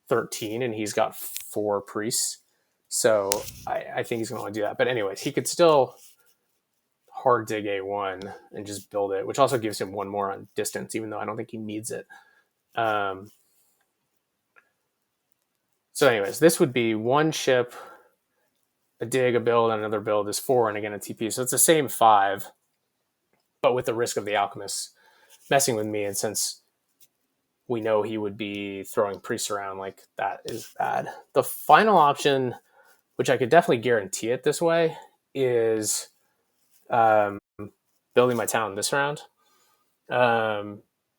13, and he's got 4 priests. So I think he's going to want to do that. But anyways, he could still hard dig A1 and just build it, which also gives him 1 more on distance, even though I don't think he needs it. So anyways, this would be 1 ship, a dig, a build, and another build is 4, and again a TP. So it's the same 5, but with the risk of the alchemist messing with me. And since we know he would be throwing priests around, like that is bad. The final option, which I could definitely guarantee it this way, is building my town this round,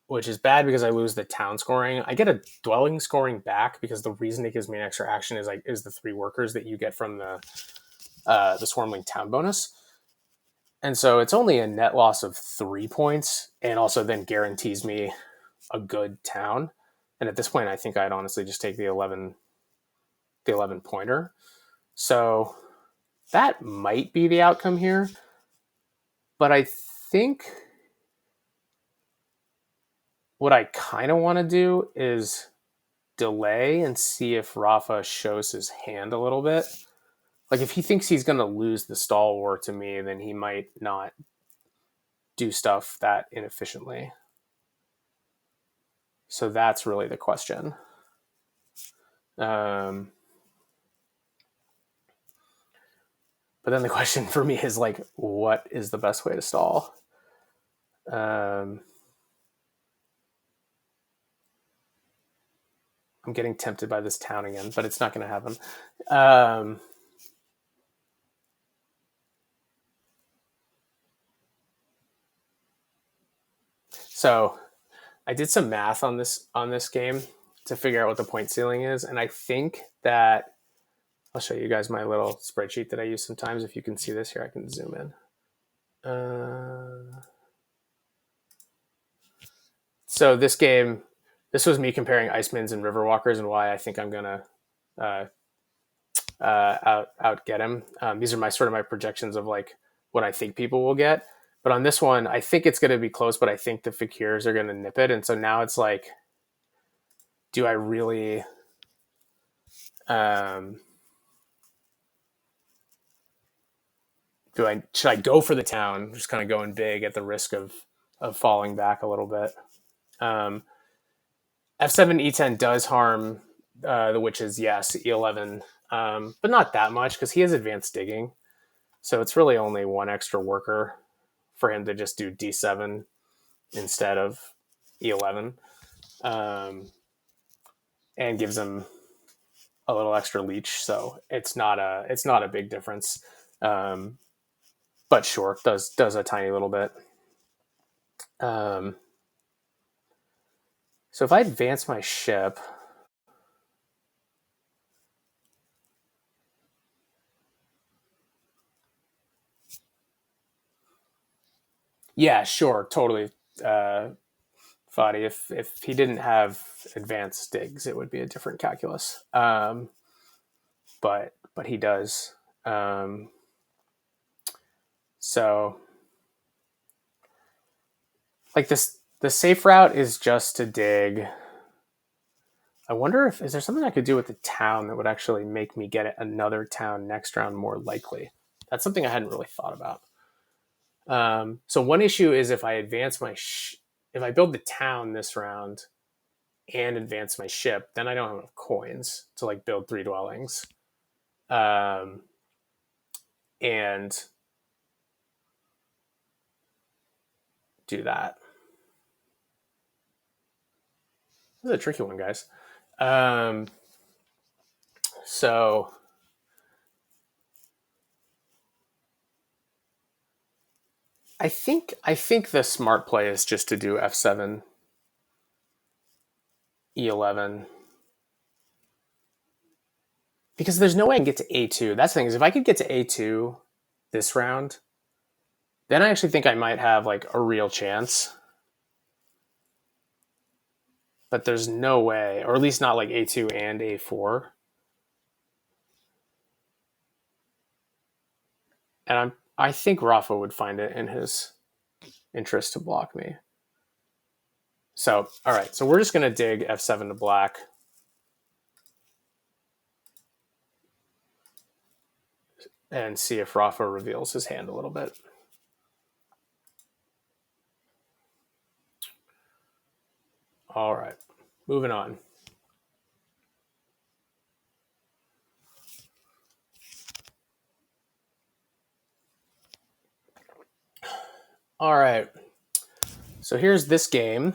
which is bad because I lose the town scoring. I get a dwelling scoring back because the reason it gives me an extra action is the 3 workers that you get from the Swarmling town bonus. And so it's only a net loss of 3 points, and also then guarantees me a good town. And at this point, I think I'd honestly just take the 11 pointer. So that might be the outcome here. But I think what I kind of want to do is delay and see if Rafa shows his hand a little bit. Like if he thinks he's going to lose the stall war to me, then he might not do stuff that inefficiently. So that's really the question. But then the question for me is like, what is the best way to stall? I'm getting tempted by this town again, but it's not going to happen. So I did some math on this game to figure out what the point ceiling is, and I think that I'll show you guys my little spreadsheet that I use sometimes. If you can see this here, I can zoom in. So this game, this was me comparing Icemans and Riverwalkers and why I think I'm gonna out get him. These are my projections of like what I think people will get. But on this one, I think it's going to be close, but I think the Fakirs are going to nip it. And so now it's like, do I really should I go for the town, just kind of going big at the risk of falling back a little bit? F7 E10 does harm the witches, yes, E11, but not that much because he has advanced digging. So it's really only 1 extra worker for him to just do D7 instead of E11, and gives him a little extra leech. So it's not a big difference, but sure, does a tiny little bit. So if I advance my ship, yeah, sure, totally. Fadi, if he didn't have advanced digs, it would be a different calculus. But he does. So like this, the safe route is just to dig. I wonder is there something I could do with the town that would actually make me get another town next round more likely? That's something I hadn't really thought about. So one issue is if I advance if I build the town this round and advance my ship, then I don't have enough coins to like build 3 dwellings. And do that. This is a tricky one, guys. So I think the smart play is just to do F7, E11, because there's no way I can get to A2. That's the thing, is if I could get to A2 this round, then I actually think I might have like a real chance. but there's no way, or at least not like A2 and A4. And I think Rafa would find it in his interest to block me. So, all right. So we're just going to dig F7 to black. And see if Rafa reveals his hand a little bit. All right. Moving on. All right. So here's this game.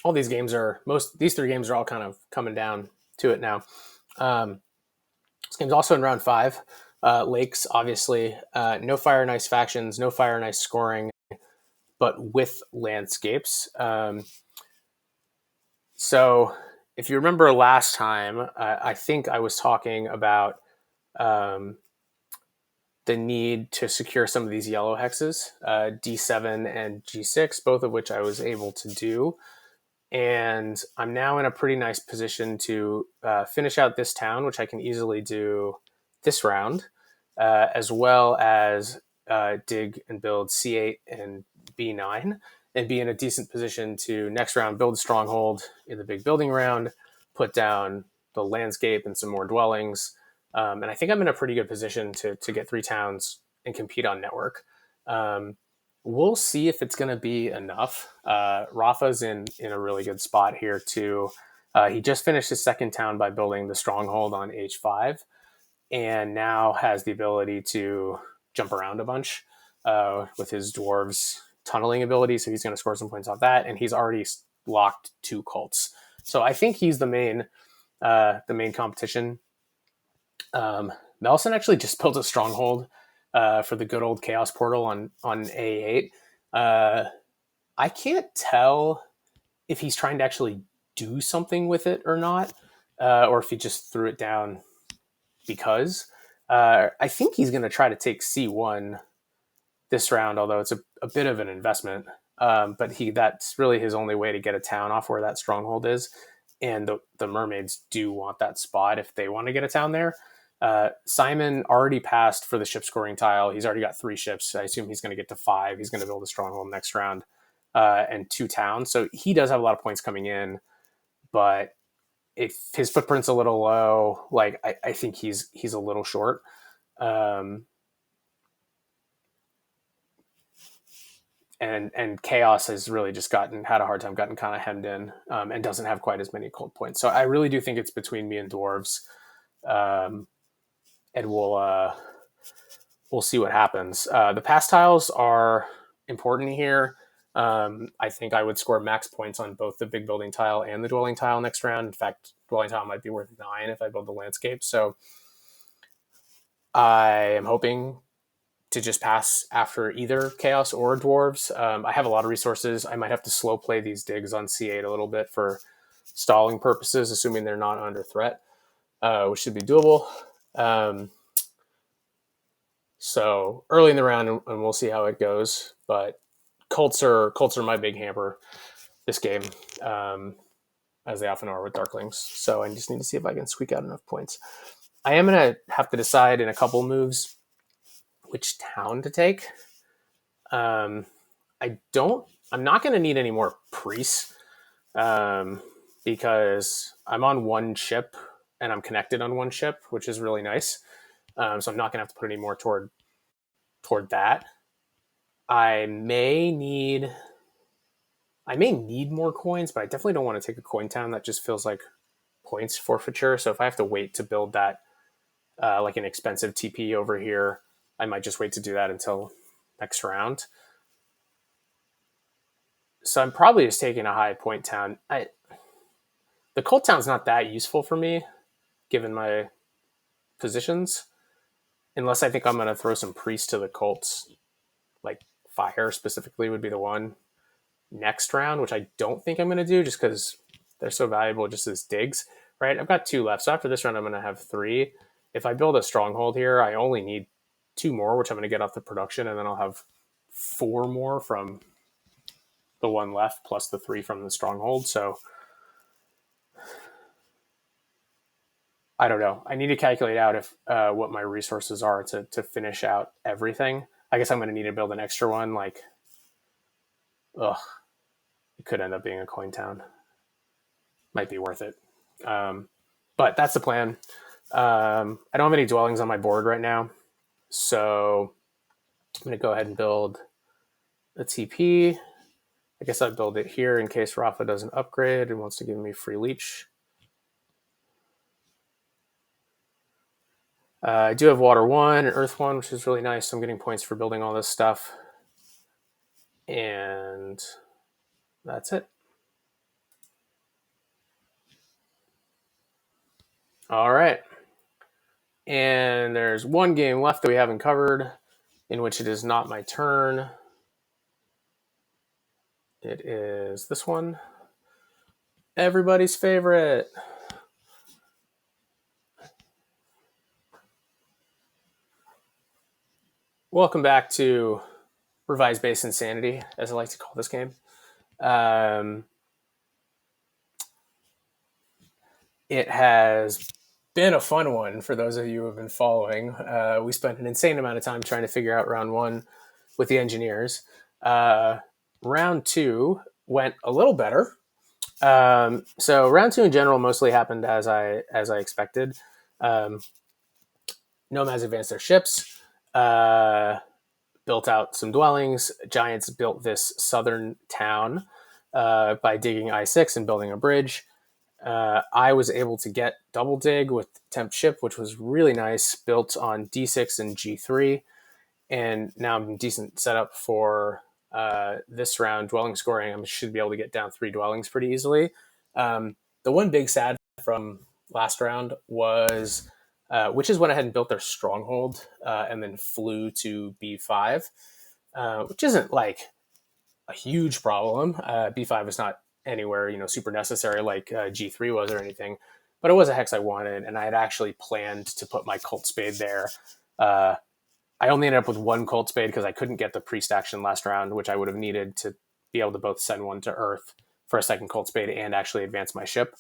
All these games are, these three games are all kind of coming down to it now. This game's also in round 5. Lakes, obviously. No Fire and Ice factions, no Fire and Ice scoring, but with landscapes. So if you remember last time, I think I was talking about the need to secure some of these yellow hexes, D7 and G6, both of which I was able to do. And I'm now in a pretty nice position to finish out this town, which I can easily do this round, as well as dig and build C8 and B9, and be in a decent position to next round build a stronghold in the big building round, put down the landscape and some more dwellings. And I think I'm in a pretty good position to get 3 towns and compete on network. We'll see if it's going to be enough. Rafa's in a really good spot here too. He just finished his second town by building the stronghold on H5, and now has the ability to jump around a bunch with his dwarves tunneling ability. So he's going to score some points off that, and he's already locked 2 cults. So I think he's the main competition. Nelson actually just built a stronghold for the good old Chaos Portal on A8. I can't tell if he's trying to actually do something with it or not, or if he just threw it down because. I think he's going to try to take C1 this round, although it's a bit of an investment. But that's really his only way to get a town off where that stronghold is. And the mermaids do want that spot if they want to get a town there. Simon already passed for the ship scoring tile. He's already got 3 ships. I assume he's going to get to 5. He's going to build a stronghold next round and 2 towns. So he does have a lot of points coming in, but if his footprint's a little low, like I think he's a little short. And Chaos has really just had a hard time getting kind of hemmed in, and doesn't have quite as many cold points. So I really do think it's between me and Dwarves. And we'll see what happens. The pass tiles are important here. I think I would score max points on both the big building tile and the dwelling tile next round. In fact, dwelling tile might be worth 9 if I build the landscape. So I am hoping to just pass after either Chaos or Dwarves. I have a lot of resources. I might have to slow play these digs on C8 a little bit for stalling purposes, assuming they're not under threat, which should be doable. So early in the round, and we'll see how it goes. But cults are my big hamper this game, as they often are with Darklings. So I just need to see if I can squeak out enough points. I am going to have to decide in a couple moves which town to take. I'm not going to need any more priests, because I'm on 1 ship and I'm connected on 1 ship, which is really nice. So I'm not going to have to put any more toward that. I may need more coins, but I definitely don't want to take a coin town. That just feels like points forfeiture. So if I have to wait to build that, like an expensive TP over here, I might just wait to do that until next round. So I'm probably just taking a high point town. The cult town's not that useful for me, given my positions, unless I think I'm going to throw some priests to the cults, like fire specifically would be the one next round, which I don't think I'm going to do just because they're so valuable just as digs, right? I've got 2 left. So after this round, I'm going to have 3. If I build a stronghold here, I only need 2 more, which I'm going to get off the production, and then I'll have 4 more from the 1 left plus the 3 from the stronghold. So I don't know. I need to calculate out if what my resources are to finish out everything. I guess I'm going to need to build an extra one. Like, ugh, it could end up being a coin town. Might be worth it. But that's the plan. I don't have any dwellings on my board right now, so I'm going to go ahead and build a TP. I guess I'd build it here in case Rafa doesn't upgrade and wants to give me free leech. I do have water 1 and earth 1, which is really nice. So I'm getting points for building all this stuff. And that's it. All right. And there's one game left that we haven't covered, in which it is not my turn. It is this one. Everybody's favorite. Welcome back to Revised Base Insanity, as I like to call this game. It has been a fun one for those of you who have been following. We spent an insane amount of time trying to figure out round 1 with the engineers. Round 2 went a little better. So round 2 in general mostly happened as I expected. Nomads advanced their ships, built out some dwellings. Giants built this southern town by digging I6 and building a bridge. I was able to get double dig with temp ship, which was really nice, built on D6 and G3. And now I'm decent set up for this round dwelling scoring. I should be able to get down 3 dwellings pretty easily. The one big sad from last round was Witches went ahead and built their stronghold and then flew to B5, which isn't like a huge problem. B5 is not anywhere super necessary like G3 was or anything, but it was a hex I wanted, and I had actually planned to put my Cult Spade there. I only ended up with 1 Cult Spade because I couldn't get the priest action last round, which I would have needed to be able to both send one to Earth for a second Cult Spade and actually advance my ship,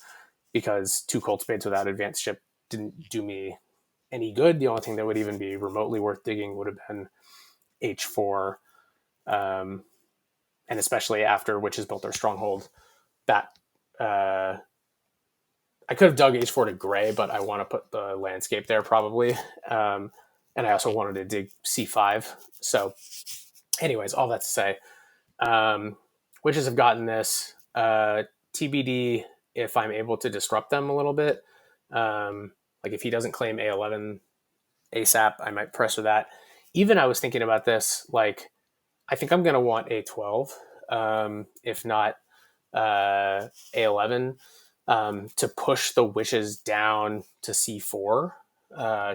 because 2 Cult Spades without advanced ship didn't do me any good. The only thing that would even be remotely worth digging would have been H4, and especially after Witches built their stronghold, that I could have dug H4 to gray, but I want to put the landscape there probably. And I also wanted to dig C5. So anyways, all that to say, Witches have gotten this. TBD if I'm able to disrupt them a little bit. Like if he doesn't claim A11 ASAP, I might pressure that. Even I was thinking about this, like I think I'm going to want A12, if not A11, to push the Witches down to C4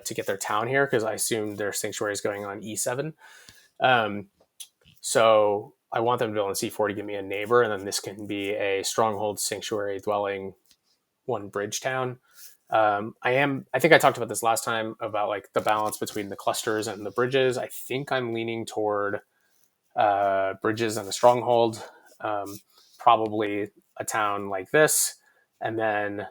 to get their town here, because I assume their sanctuary is going on E7. So I want them to build on C4 to give me a neighbor, and then this can be a stronghold, sanctuary, dwelling, 1 bridge town. I think I talked about this last time about like the balance between the clusters and the bridges. I think I'm leaning toward bridges and a stronghold, probably a town like this, and then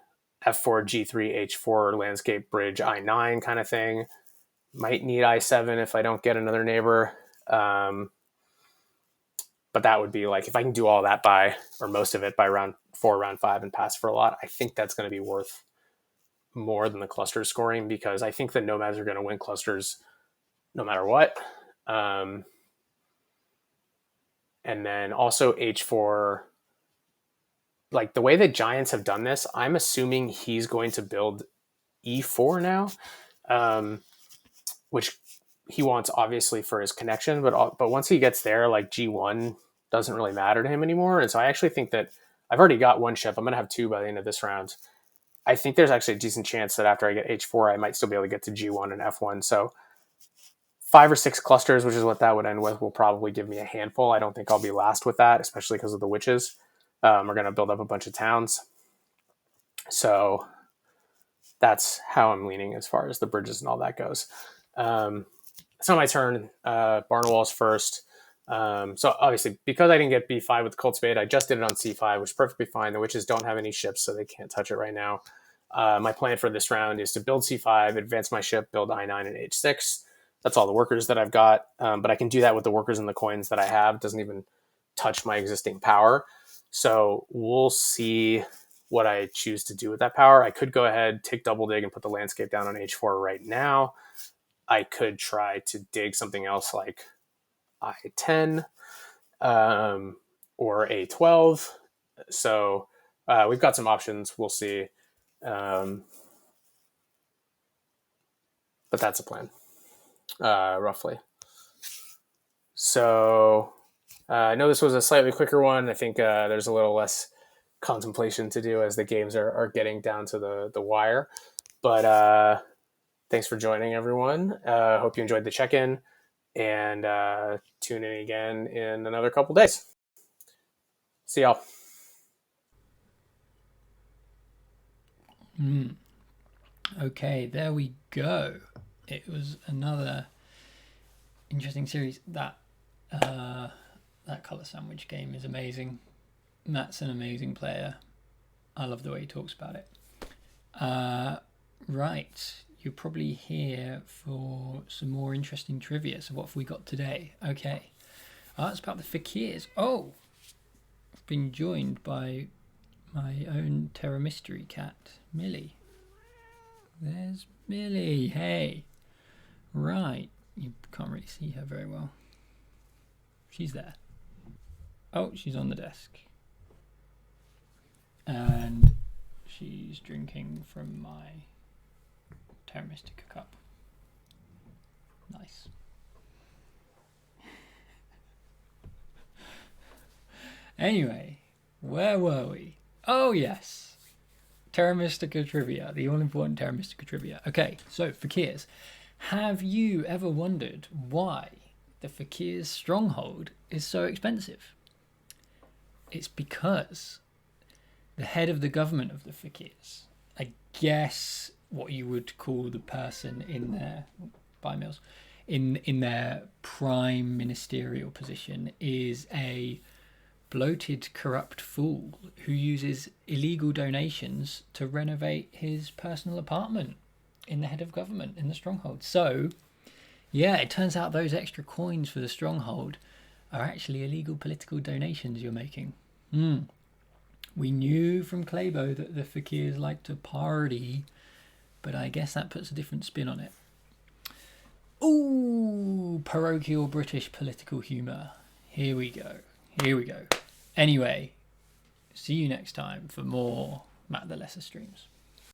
F4, G3, H4, landscape, bridge, I9 kind of thing. Might need I7 if I don't get another neighbor. But that would be like, if I can do all that by, or most of it by round 4, round 5 and pass for a lot, I think that's going to be worth more than the cluster scoring, because I think the Nomads are going to win clusters no matter what. And then also H4, like the way that Giants have done this, I'm assuming he's going to build E4 now, which he wants obviously for his connection, but once he gets there, like G1 doesn't really matter to him anymore. And so I actually think that I've already got 1 ship. I'm going to have 2 by the end of this round. I think there's actually a decent chance that after I get H4, I might still be able to get to G1 and F1. So 5 or 6 clusters, which is what that would end with, will probably give me a handful. I don't think I'll be last with that, especially because of the Witches. We're going to build up a bunch of towns. So that's how I'm leaning as far as the bridges and all that goes. It's not my turn. Barnwall's first. So obviously, because I didn't get B5 with the Cult Spade, I just did it on C5, which is perfectly fine. The Witches don't have any ships, so they can't touch it right now. My plan for this round is to build c5, advance my ship, build i9 and h6. That's all the workers that I've got, but I can do that with the workers and the coins that I have. It doesn't even touch my existing power. So we'll see what I choose to do with that power. I could go ahead, take double dig, and put the landscape down on h4 right now. I could try to dig something else like I10 or A12. So we've got some options. We'll see. But that's a plan, roughly. So I know this was a slightly quicker one. I think there's a little less contemplation to do as the games are getting down to the wire. But thanks for joining, everyone. Hope you enjoyed the check-in, and tune in again in another couple days. See y'all. Okay, there we go. It was another interesting series. That color sandwich game is amazing. Matt's an amazing player. I love the way he talks about it. Right, you're probably here for some more interesting trivia. So what have we got today? Okay, it's about the fakirs. Oh, I've been joined by my own Terra Mystery cat, Millie. There's Millie. Hey. Right. You can't really see her very well. She's there. Oh, she's on the desk. And she's drinking from my Terra Mystica cup. Nice. Anyway, where were we? Oh, yes. Terra Mystica trivia, the all-important Terra Mystica trivia. Okay, so fakirs. Have you ever wondered why the fakir's stronghold is so expensive? It's because the head of the government of the fakirs, I guess what you would call the person in their in their prime ministerial position, is a bloated, corrupt fool who uses illegal donations to renovate his personal apartment in the head of government in the stronghold. So, yeah, it turns out those extra coins for the stronghold are actually illegal political donations you're making. We knew from Clabo that the fakirs like to party, but I guess that puts a different spin on it. Ooh, parochial British political humour. Here we go. Anyway, see you next time for more Matt the Lesser streams.